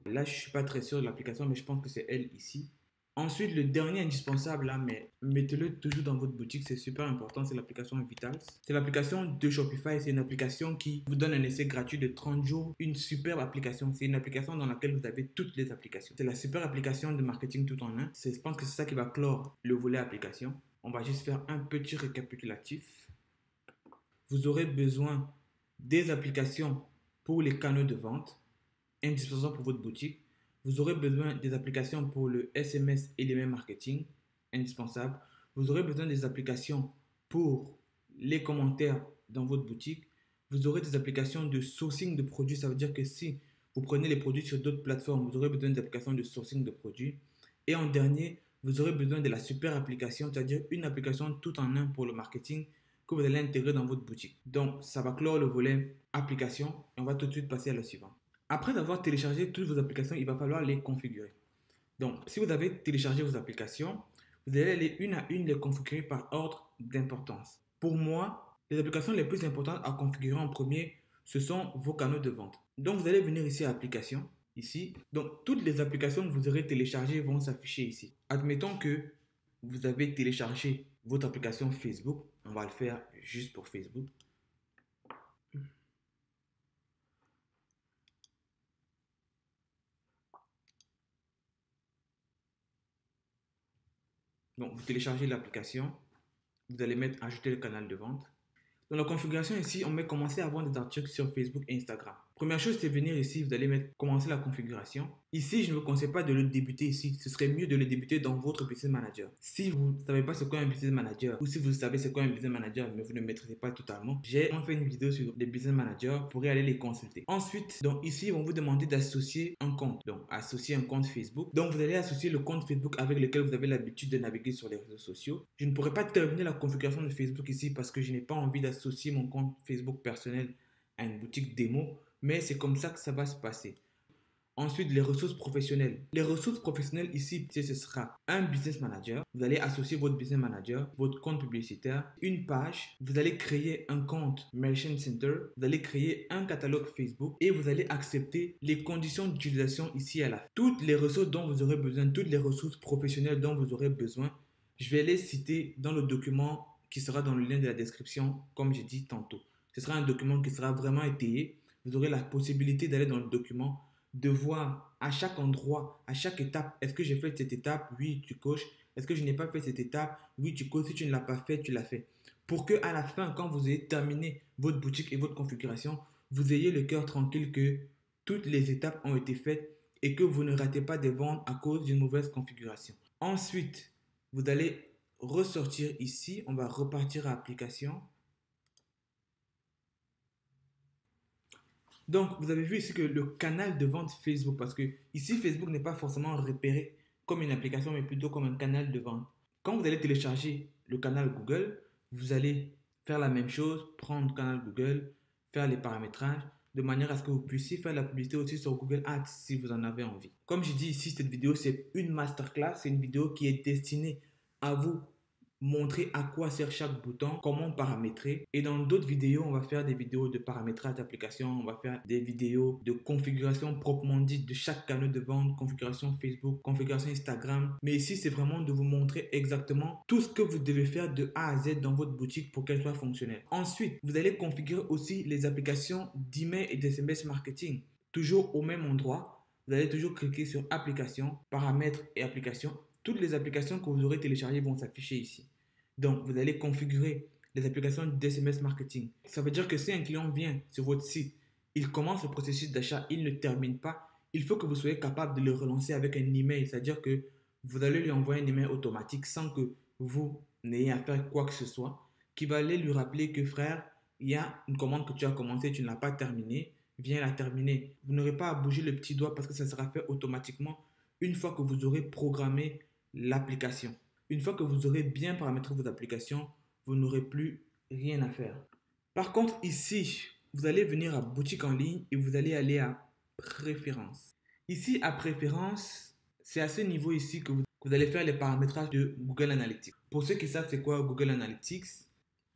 Là, je ne suis pas très sûr de l'application, mais je pense que c'est elle ici. Ensuite, le dernier indispensable, là, mais mettez-le toujours dans votre boutique, c'est super important, c'est l'application Vitals. C'est l'application de Shopify, c'est une application qui vous donne un essai gratuit de 30 jours. Une superbe application, c'est une application dans laquelle vous avez toutes les applications. C'est la super application de marketing tout en un. Je pense que c'est ça qui va clore le volet application. On va juste faire un petit récapitulatif. Vous aurez besoin des applications pour les canaux de vente, indispensables pour votre boutique. Vous aurez besoin des applications pour le SMS et l'email marketing, indispensable. Vous aurez besoin des applications pour les commentaires dans votre boutique. Vous aurez des applications de sourcing de produits. Ça veut dire que si vous prenez les produits sur d'autres plateformes, vous aurez besoin d'applications de sourcing de produits. Et en dernier, vous aurez besoin de la super application, c'est-à-dire une application tout en un pour le marketing que vous allez intégrer dans votre boutique. Donc, ça va clore le volet application et on va tout de suite passer à la suivante. Après avoir téléchargé toutes vos applications, il va falloir les configurer. Donc, si vous avez téléchargé vos applications, vous allez aller une à une les configurer par ordre d'importance. Pour moi, les applications les plus importantes à configurer en premier, ce sont vos canaux de vente. Donc, vous allez venir ici à Applications, ici. Donc, toutes les applications que vous aurez téléchargées vont s'afficher ici. Admettons que vous avez téléchargé votre application Facebook. On va le faire juste pour Facebook. Donc, vous téléchargez l'application, vous allez mettre ajouter le canal de vente. Dans la configuration ici, on met commencer à vendre des articles sur Facebook et Instagram. Première chose, c'est venir ici, vous allez mettre commencer la configuration. Ici, je ne vous conseille pas de le débuter ici. Ce serait mieux de le débuter dans votre business manager. Si vous ne savez pas ce qu'est un business manager ou si vous savez ce qu'est un business manager mais vous ne maîtrisez pas totalement, j'ai fait une vidéo sur les business managers, vous pourrez aller les consulter. Ensuite, donc ici, ils vont vous demander d'associer un compte. Donc, associer un compte Facebook. Donc, vous allez associer le compte Facebook avec lequel vous avez l'habitude de naviguer sur les réseaux sociaux. Je ne pourrais pas terminer la configuration de Facebook ici parce que je n'ai pas envie d'associer mon compte Facebook personnel à une boutique démo. Mais c'est comme ça que ça va se passer. Ensuite, les ressources professionnelles. Les ressources professionnelles ici, ce sera un business manager. Vous allez associer votre business manager, votre compte publicitaire, une page. Vous allez créer un compte Merchant Center. Vous allez créer un catalogue Facebook et vous allez accepter les conditions d'utilisation ici à la fin. Toutes les ressources dont vous aurez besoin, toutes les ressources professionnelles dont vous aurez besoin, je vais les citer dans le document qui sera dans le lien de la description, comme j'ai dit tantôt. Ce sera un document qui sera vraiment étayé. Vous aurez la possibilité d'aller dans le document, de voir à chaque endroit, à chaque étape, est-ce que j'ai fait cette étape? Oui, tu coches. Est-ce que je n'ai pas fait cette étape? Oui, tu coches. Si tu ne l'as pas fait, tu l'as fait. Pour que à la fin, quand vous ayez terminé votre boutique et votre configuration, vous ayez le cœur tranquille que toutes les étapes ont été faites et que vous ne ratez pas des ventes à cause d'une mauvaise configuration. Ensuite, vous allez ressortir ici. On va repartir à application. Donc, vous avez vu ici que le canal de vente Facebook, parce que ici, Facebook n'est pas forcément repéré comme une application, mais plutôt comme un canal de vente. Quand vous allez télécharger le canal Google, vous allez faire la même chose, prendre le canal Google, faire les paramétrages, de manière à ce que vous puissiez faire la publicité aussi sur Google Ads si vous en avez envie. Comme je dis ici, cette vidéo, c'est une masterclass, c'est une vidéo qui est destinée à vous montrer à quoi sert chaque bouton, comment paramétrer. Et dans d'autres vidéos, on va faire des vidéos de paramétrage d'application, on va faire des vidéos de configuration proprement dite de chaque canal de vente, configuration Facebook, configuration Instagram. Mais ici, c'est vraiment de vous montrer exactement tout ce que vous devez faire de A à Z dans votre boutique pour qu'elle soit fonctionnelle. Ensuite, vous allez configurer aussi les applications d'email et d'SMS marketing. Toujours au même endroit, vous allez toujours cliquer sur applications, paramètres et applications. Toutes les applications que vous aurez téléchargées vont s'afficher ici. Donc, vous allez configurer les applications d'SMS marketing. Ça veut dire que si un client vient sur votre site, il commence le processus d'achat, il ne termine pas, il faut que vous soyez capable de le relancer avec un email. C'est-à-dire que vous allez lui envoyer un email automatique sans que vous n'ayez à faire quoi que ce soit, qui va aller lui rappeler que frère, il y a une commande que tu as commencée, tu ne l'as pas terminée, viens la terminer. Vous n'aurez pas à bouger le petit doigt parce que ça sera fait automatiquement une fois que vous aurez programmé l'application. Une fois que vous aurez bien paramétré vos applications, vous n'aurez plus rien à faire. Par contre, ici, vous allez venir à boutique en ligne et vous allez aller à préférences. Ici, à préférences, c'est à ce niveau ici que vous allez faire les paramétrages de Google Analytics. Pour ceux qui savent c'est quoi Google Analytics,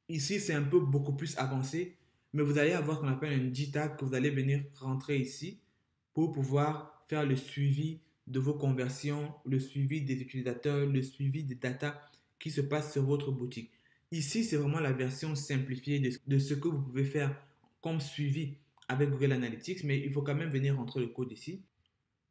ici, c'est un peu beaucoup plus avancé, mais vous allez avoir ce qu'on appelle un G-Tag que vous allez venir rentrer ici pour pouvoir faire le suivi de vos conversions, le suivi des utilisateurs, le suivi des data qui se passent sur votre boutique. Ici, c'est vraiment la version simplifiée de ce que vous pouvez faire comme suivi avec Google Analytics, mais il faut quand même venir rentrer le code ici.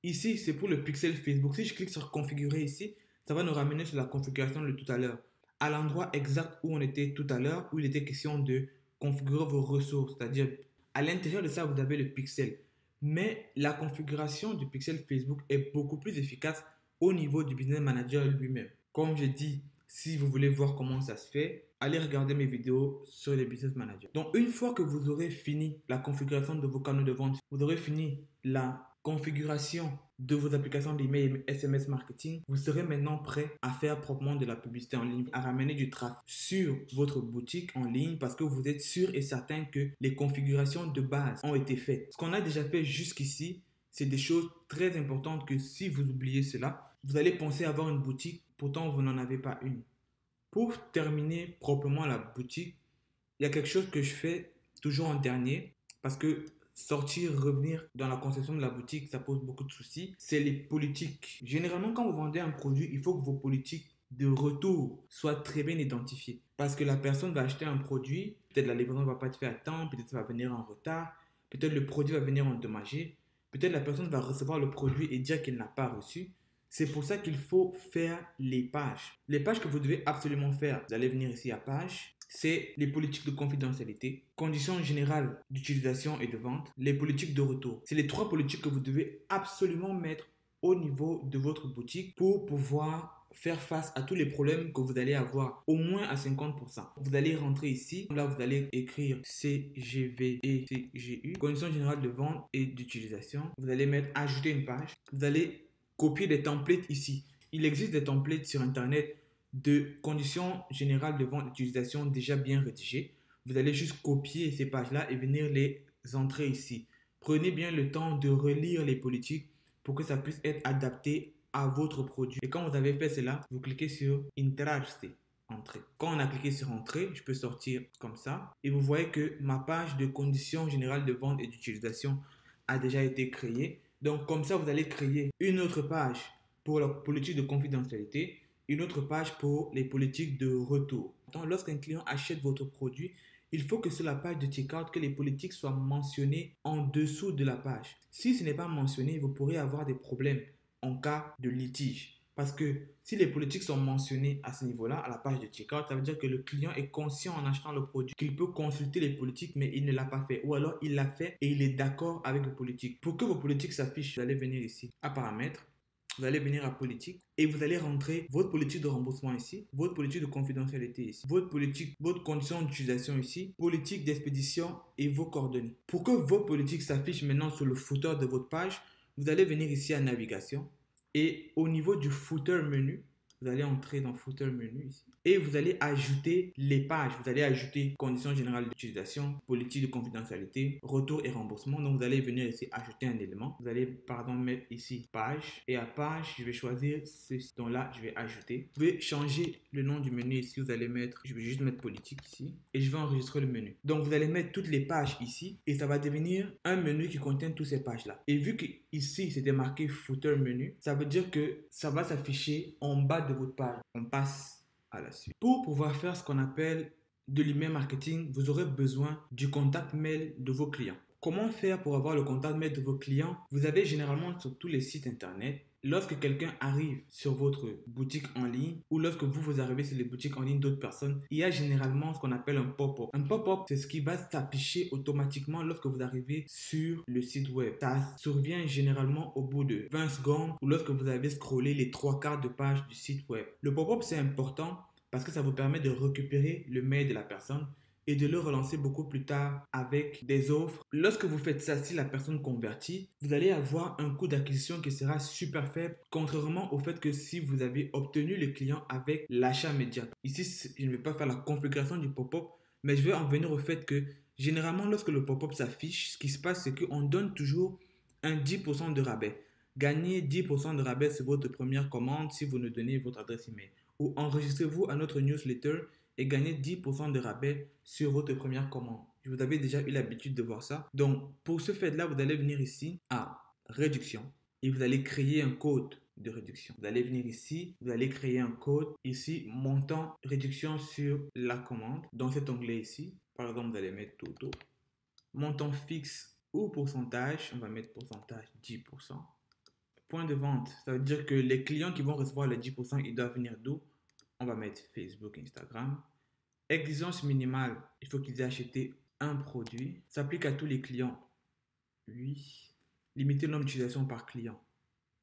Ici, c'est pour le pixel Facebook. Si je clique sur configurer ici, ça va nous ramener sur la configuration de tout à l'heure, à l'endroit exact où on était tout à l'heure, où il était question de configurer vos ressources, c'est-à-dire à l'intérieur de ça, vous avez le pixel. Mais la configuration du pixel Facebook est beaucoup plus efficace au niveau du Business Manager lui-même. Comme je dis, si vous voulez voir comment ça se fait, allez regarder mes vidéos sur les Business Managers. Donc, une fois que vous aurez fini la configuration de vos canaux de vente, vous aurez fini la configuration de vos applications d'email et SMS marketing, vous serez maintenant prêt à faire proprement de la publicité en ligne, à ramener du trafic sur votre boutique en ligne parce que vous êtes sûr et certain que les configurations de base ont été faites. Ce qu'on a déjà fait jusqu'ici, c'est des choses très importantes que si vous oubliez cela, vous allez penser avoir une boutique, pourtant vous n'en avez pas une. Pour terminer proprement la boutique, il y a quelque chose que je fais toujours en dernier parce que sortir, revenir dans la conception de la boutique, ça pose beaucoup de soucis. C'est les politiques. Généralement, quand vous vendez un produit, il faut que vos politiques de retour soient très bien identifiées. Parce que la personne va acheter un produit, peut-être la livraison ne va pas être faite à temps, peut-être ça va venir en retard, peut-être le produit va venir endommagé, peut-être la personne va recevoir le produit et dire qu'elle n'a pas reçu. C'est pour ça qu'il faut faire les pages. Les pages que vous devez absolument faire, vous allez venir ici à page. C'est les politiques de confidentialité, conditions générales d'utilisation et de vente, les politiques de retour. C'est les trois politiques que vous devez absolument mettre au niveau de votre boutique pour pouvoir faire face à tous les problèmes que vous allez avoir, au moins à 50%. Vous allez rentrer ici, là vous allez écrire CGV et CGU, conditions générales de vente et d'utilisation. Vous allez mettre ajouter une page. Vous allez copier des templates ici. Il existe des templates sur Internet de conditions générales de vente et d'utilisation déjà bien rédigées. Vous allez juste copier ces pages-là et venir les entrer ici. Prenez bien le temps de relire les politiques pour que ça puisse être adapté à votre produit. Et quand vous avez fait cela, vous cliquez sur Intrarse, Entrée. Quand on a cliqué sur Entrée, je peux sortir comme ça. Et vous voyez que ma page de conditions générales de vente et d'utilisation a déjà été créée. Donc comme ça, vous allez créer une autre page pour la politique de confidentialité, une autre page pour les politiques de retour. Donc, lorsqu'un client achète votre produit, il faut que sur la page de checkout, que les politiques soient mentionnées en dessous de la page. Si ce n'est pas mentionné, vous pourrez avoir des problèmes en cas de litige. Parce que si les politiques sont mentionnées à ce niveau-là, à la page de checkout, ça veut dire que le client est conscient en achetant le produit qu'il peut consulter les politiques, mais il ne l'a pas fait. Ou alors il l'a fait et il est d'accord avec les politiques. Pour que vos politiques s'affichent, vous allez venir ici à paramètres. vous allez venir à politique et vous allez rentrer votre politique de remboursement ici, votre politique de confidentialité ici, votre politique, votre condition d'utilisation ici, politique d'expédition et vos coordonnées. Pour que vos politiques s'affichent maintenant sur le footer de votre page, vous allez venir ici à navigation et au niveau du footer menu, vous allez entrer dans footer menu ici et vous allez ajouter les pages. Vous allez ajouter conditions générales d'utilisation, politique de confidentialité, retour et remboursement. Donc vous allez venir ici ajouter un élément. Vous allez mettre ici page et à page, je vais choisir ceci. Donc là, je vais ajouter. Vous pouvez changer le nom du menu ici. Vous allez mettre, je vais juste mettre politique ici et je vais enregistrer le menu. Donc vous allez mettre toutes les pages ici et ça va devenir un menu qui contient toutes ces pages là. Et vu que ici c'était marqué footer menu, ça veut dire que ça va s'afficher en bas de votre page. On passe à la suite. Pour pouvoir faire ce qu'on appelle de l'email marketing, vous aurez besoin du contact mail de vos clients. Comment faire pour avoir le contact mail de vos clients? Vous avez généralement sur tous les sites internet, lorsque quelqu'un arrive sur votre boutique en ligne ou lorsque vous arrivez sur les boutiques en ligne d'autres personnes, il y a généralement ce qu'on appelle un pop-up. Un pop-up, c'est ce qui va s'afficher automatiquement lorsque vous arrivez sur le site web. Ça survient généralement au bout de 20 secondes ou lorsque vous avez scrollé les 3/4 de page du site web. Le pop-up, c'est important parce que ça vous permet de récupérer le mail de la personne et de le relancer beaucoup plus tard avec des offres. Lorsque vous faites ça, si la personne convertit, vous allez avoir un coût d'acquisition qui sera super faible, contrairement au fait que si vous avez obtenu le client avec l'achat média. Ici, je ne vais pas faire la configuration du pop-up, mais je vais en venir au fait que généralement, lorsque le pop-up s'affiche, ce qui se passe, c'est qu'on donne toujours un 10% de rabais. Gagnez 10% de rabais sur votre première commande si vous nous donnez votre adresse email. Ou enregistrez-vous à notre newsletter et gagnez 10% de rabais sur votre première commande. Vous avez déjà eu l'habitude de voir ça. Donc, pour ce fait-là, vous allez venir ici à réduction et vous allez créer un code de réduction. Vous allez venir ici, vous allez créer un code ici, montant réduction sur la commande. Dans cet onglet ici, par exemple, vous allez mettre Toto. Montant fixe ou pourcentage, on va mettre pourcentage 10%. Point de vente, ça veut dire que les clients qui vont recevoir les 10%, ils doivent venir d'où? On va mettre Facebook, Instagram. Exigence minimale, il faut qu'ils aient acheté un produit. S'applique à tous les clients. Oui. Limiter le nombre d'utilisations par client.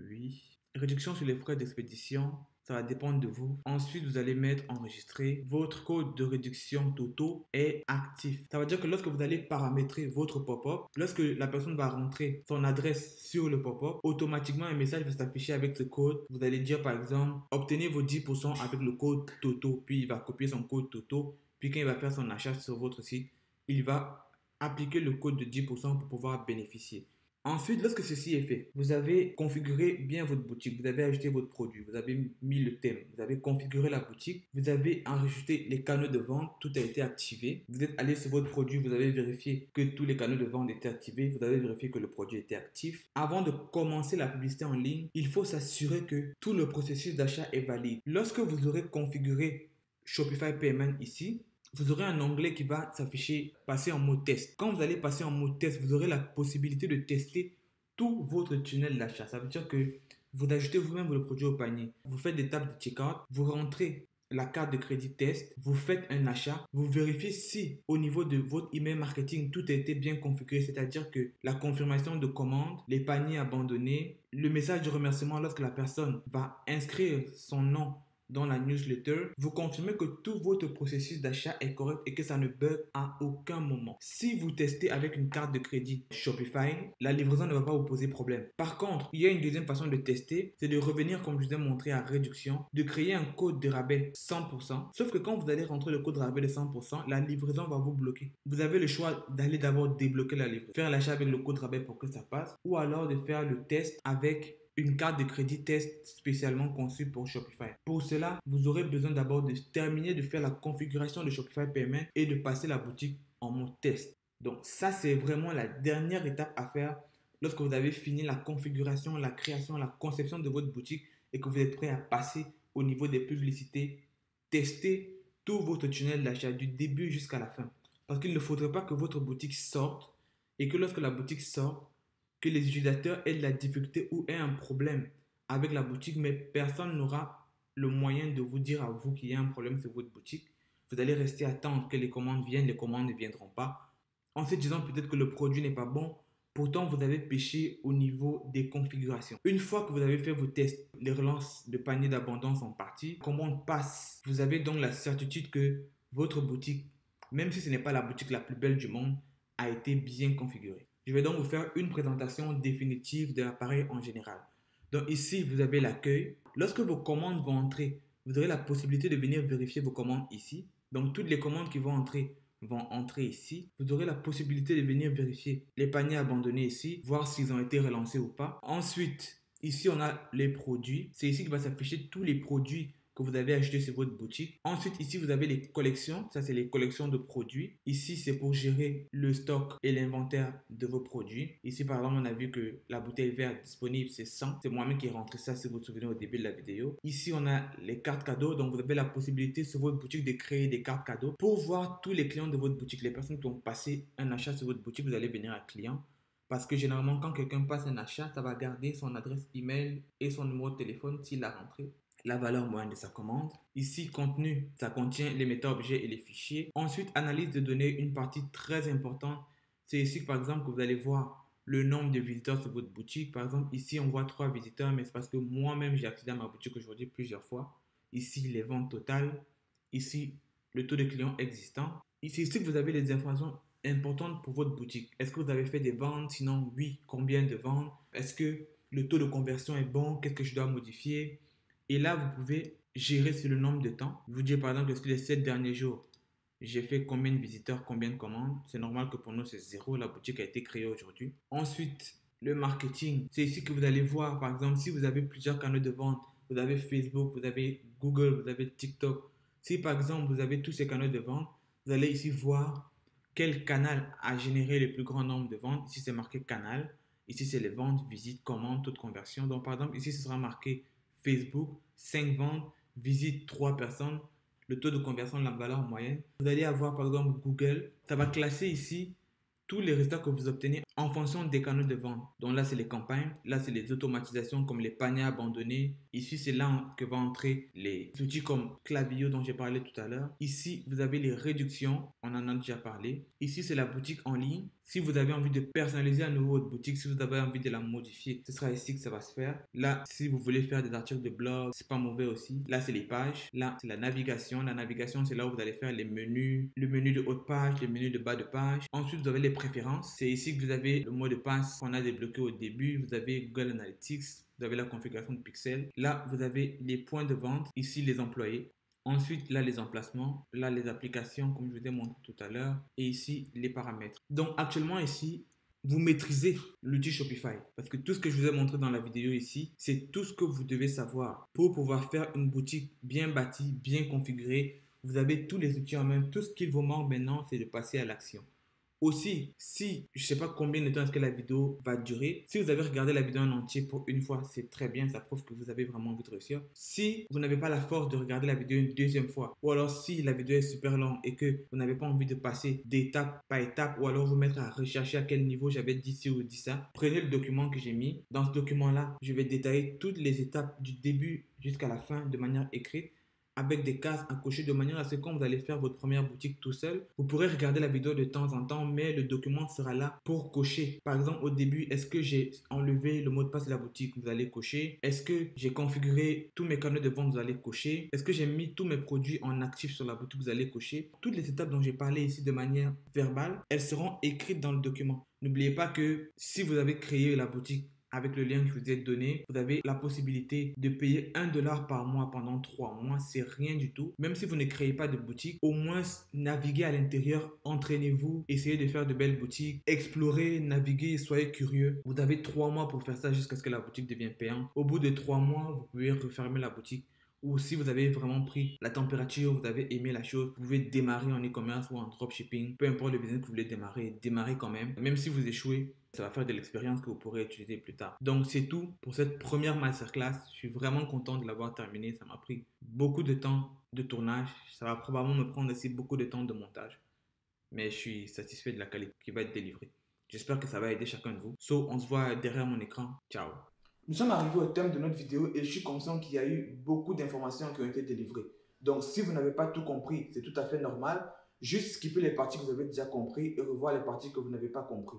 Oui. Réduction sur les frais d'expédition. Ça va dépendre de vous. Ensuite, vous allez mettre enregistrer. Votre code de réduction Toto est actif. Ça veut dire que lorsque vous allez paramétrer votre pop-up, lorsque la personne va rentrer son adresse sur le pop-up, automatiquement un message va s'afficher avec ce code. Vous allez dire par exemple, obtenez vos 10% avec le code Toto. Puis il va copier son code Toto. Puis quand il va faire son achat sur votre site, il va appliquer le code de 10% pour pouvoir bénéficier. Ensuite, lorsque ceci est fait, vous avez configuré bien votre boutique, vous avez ajouté votre produit, vous avez mis le thème, vous avez configuré la boutique, vous avez enregistré les canaux de vente, tout a été activé. Vous êtes allé sur votre produit, vous avez vérifié que tous les canaux de vente étaient activés, vous avez vérifié que le produit était actif. Avant de commencer la publicité en ligne, il faut s'assurer que tout le processus d'achat est valide. Lorsque vous aurez configuré Shopify Payment ici, vous aurez un onglet qui va s'afficher, passer en mode test. Quand vous allez passer en mode test, vous aurez la possibilité de tester tout votre tunnel d'achat. Ça veut dire que vous ajoutez vous-même le produit au panier. Vous faites des tables de checkout, vous rentrez la carte de crédit test, vous faites un achat, vous vérifiez si au niveau de votre email marketing, tout a été bien configuré, c'est-à-dire que la confirmation de commande, les paniers abandonnés, le message de remerciement lorsque la personne va inscrire son nom dans la newsletter, vous confirmez que tout votre processus d'achat est correct et que ça ne bug à aucun moment. Si vous testez avec une carte de crédit Shopify, la livraison ne va pas vous poser problème. Par contre, il y a une deuxième façon de tester, c'est de revenir, comme je vous ai montré, à réduction, de créer un code de rabais 100%. Sauf que quand vous allez rentrer le code de rabais de 100%, la livraison va vous bloquer. Vous avez le choix d'aller d'abord débloquer la livraison, faire l'achat avec le code de rabais pour que ça passe, ou alors de faire le test avec une carte de crédit test spécialement conçue pour Shopify. Pour cela, vous aurez besoin d'abord de terminer de faire la configuration de Shopify Payment et de passer la boutique en mode test. Donc ça, c'est vraiment la dernière étape à faire lorsque vous avez fini la configuration, la création, la conception de votre boutique et que vous êtes prêt à passer au niveau des publicités, tester tout votre tunnel d'achat du début jusqu'à la fin. Parce qu'il ne faudrait pas que votre boutique sorte et que lorsque la boutique sort, que les utilisateurs aient de la difficulté ou aient un problème avec la boutique, mais personne n'aura le moyen de vous dire à vous qu'il y a un problème sur votre boutique. Vous allez rester attendre que les commandes viennent, les commandes ne viendront pas. En se disant peut-être que le produit n'est pas bon, Pourtant, vous avez péché au niveau des configurations. Une fois que vous avez fait vos tests, les relances de panier d'abondance sont parties. Commande passe. Vous avez donc la certitude que votre boutique, même si ce n'est pas la boutique la plus belle du monde, a été bien configurée. Je vais donc vous faire une présentation définitive de l'appareil en général. Donc ici, vous avez l'accueil. Lorsque vos commandes vont entrer, vous aurez la possibilité de venir vérifier vos commandes ici. Donc toutes les commandes qui vont entrer ici. Vous aurez la possibilité de venir vérifier les paniers abandonnés ici, voir s'ils ont été relancés ou pas. Ensuite, ici on a les produits. C'est ici que va s'afficher tous les produits que vous avez acheté sur votre boutique. Ensuite, ici, vous avez les collections. Ça, c'est les collections de produits. Ici, c'est pour gérer le stock et l'inventaire de vos produits. Ici, par exemple, on a vu que la bouteille verte disponible, c'est 100. C'est moi-même qui ai rentré ça, si vous vous souvenez, au début de la vidéo. Ici, on a les cartes cadeaux. Donc, vous avez la possibilité sur votre boutique de créer des cartes cadeaux pour voir tous les clients de votre boutique. Les personnes qui ont passé un achat sur votre boutique, vous allez venir à client. Parce que généralement, quand quelqu'un passe un achat, ça va garder son adresse email et son numéro de téléphone s'il l'a rentré. La valeur moyenne de sa commande. Ici, contenu, ça contient les méta-objets et les fichiers. Ensuite, analyse de données, une partie très importante. C'est ici, par exemple, que vous allez voir le nombre de visiteurs sur votre boutique. Par exemple, ici, on voit 3 visiteurs, mais c'est parce que moi-même, j'ai accédé à ma boutique aujourd'hui plusieurs fois. Ici, les ventes totales. Ici, le taux de clients existants. Ici, que vous avez les informations importantes pour votre boutique. Est-ce que vous avez fait des ventes? Sinon, oui, combien de ventes? Est-ce que le taux de conversion est bon? Qu'est-ce que je dois modifier? Et là, vous pouvez gérer sur le nombre de temps. Vous dire par exemple que sur les 7 derniers jours, j'ai fait combien de visiteurs, combien de commandes. C'est normal que pour nous, c'est 0. La boutique a été créée aujourd'hui. Ensuite, le marketing. C'est ici que vous allez voir, par exemple, si vous avez plusieurs canaux de vente. Vous avez Facebook, vous avez Google, vous avez TikTok. Si par exemple, vous avez tous ces canaux de vente, vous allez ici voir quel canal a généré le plus grand nombre de ventes. Ici, c'est marqué canal. Ici, c'est les ventes, visites, commandes, taux de conversion. Donc, par exemple, ici, ce sera marqué Facebook, 5 ventes, visite 3 personnes, le taux de conversion de la valeur moyenne. Vous allez avoir par exemple Google, ça va classer ici tous les résultats que vous obtenez en fonction des canaux de vente. Donc là, c'est les campagnes. Là, c'est les automatisations comme les paniers abandonnés. Ici, c'est là que vont entrer les outils comme Klaviyo dont j'ai parlé tout à l'heure. Ici, vous avez les réductions. On en a déjà parlé. Ici, c'est la boutique en ligne. Si vous avez envie de personnaliser à nouveau votre boutique, si vous avez envie de la modifier, ce sera ici que ça va se faire. Là, si vous voulez faire des articles de blog, c'est pas mauvais aussi. Là, c'est les pages. Là, c'est la navigation. La navigation, c'est là où vous allez faire les menus, le menu de haut de page, le menu de bas de page. Ensuite, vous avez les préférences. C'est ici que vous avez le mot de passe qu'on a débloqué au début. Vous avez Google Analytics. Vous avez la configuration de pixels. Là, vous avez les points de vente. Ici, les employés. Ensuite, là, les emplacements. Là, les applications, comme je vous ai montré tout à l'heure. Et ici, les paramètres. Donc, actuellement, ici, vous maîtrisez l'outil Shopify. Parce que tout ce que je vous ai montré dans la vidéo ici, c'est tout ce que vous devez savoir pour pouvoir faire une boutique bien bâtie, bien configurée. Vous avez tous les outils en main. Tout ce qu'il vous manque maintenant, c'est de passer à l'action. Aussi, si je ne sais pas combien de temps est-ce que la vidéo va durer, si vous avez regardé la vidéo en entier pour une fois, c'est très bien, ça prouve que vous avez vraiment envie de réussir. Si vous n'avez pas la force de regarder la vidéo une deuxième fois, ou alors si la vidéo est super longue et que vous n'avez pas envie de passer d'étape par étape, ou alors vous mettre à rechercher à quel niveau j'avais dit ci ou dit ça, prenez le document que j'ai mis. Dans ce document-là, je vais détailler toutes les étapes du début jusqu'à la fin de manière écrite, avec des cases à cocher de manière à ce que quand vous allez faire votre première boutique tout seul, vous pourrez regarder la vidéo de temps en temps, mais le document sera là pour cocher. Par exemple, au début, est-ce que j'ai enlevé le mot de passe de la boutique? Vous allez cocher. Est-ce que j'ai configuré tous mes canaux de vente? Vous allez cocher. Est-ce que j'ai mis tous mes produits en actif sur la boutique? Vous allez cocher. Toutes les étapes dont j'ai parlé ici de manière verbale, elles seront écrites dans le document. N'oubliez pas que si vous avez créé la boutique avec le lien que je vous ai donné, vous avez la possibilité de payer $1 par mois pendant 3 mois. C'est rien du tout. Même si vous ne créez pas de boutique, au moins naviguez à l'intérieur, entraînez-vous, essayez de faire de belles boutiques, explorez, naviguez, soyez curieux. Vous avez 3 mois pour faire ça jusqu'à ce que la boutique devienne payante. Au bout de 3 mois, vous pouvez refermer la boutique. Ou si vous avez vraiment pris la température, vous avez aimé la chose, vous pouvez démarrer en e-commerce ou en dropshipping. Peu importe le business que vous voulez démarrer, démarrez quand même. Même si vous échouez, ça va faire de l'expérience que vous pourrez utiliser plus tard. Donc c'est tout pour cette première masterclass. Je suis vraiment content de l'avoir terminée. Ça m'a pris beaucoup de temps de tournage. Ça va probablement me prendre aussi beaucoup de temps de montage. Mais je suis satisfait de la qualité qui va être délivrée. J'espère que ça va aider chacun de vous. So, on se voit derrière mon écran. Ciao. Nous sommes arrivés au thème de notre vidéo et je suis conscient qu'il y a eu beaucoup d'informations qui ont été délivrées. Donc si vous n'avez pas tout compris, c'est tout à fait normal. Juste skipper les parties que vous avez déjà compris et revoir les parties que vous n'avez pas compris.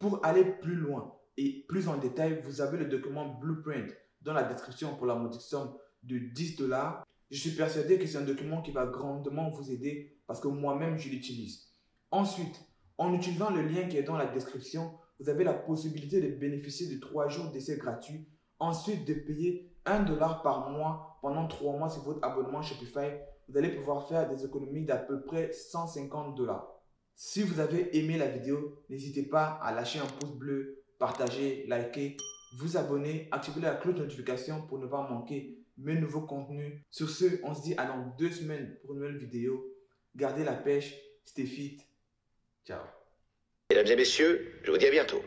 Pour aller plus loin et plus en détail, vous avez le document Blueprint dans la description pour la modique somme de 10 $. Je suis persuadé que c'est un document qui va grandement vous aider parce que moi-même, je l'utilise. Ensuite, en utilisant le lien qui est dans la description, vous avez la possibilité de bénéficier de 3 jours d'essai gratuit. Ensuite, de payer 1 $ par mois pendant 3 mois sur votre abonnement Shopify. Vous allez pouvoir faire des économies d'à peu près 150 $. Si vous avez aimé la vidéo, n'hésitez pas à lâcher un pouce bleu, partager, liker, vous abonner, activer la cloche de notification pour ne pas manquer mes nouveaux contenus. Sur ce, on se dit à dans 2 semaines pour une nouvelle vidéo. Gardez la pêche, stay fit. Ciao. Mesdames et messieurs, je vous dis à bientôt.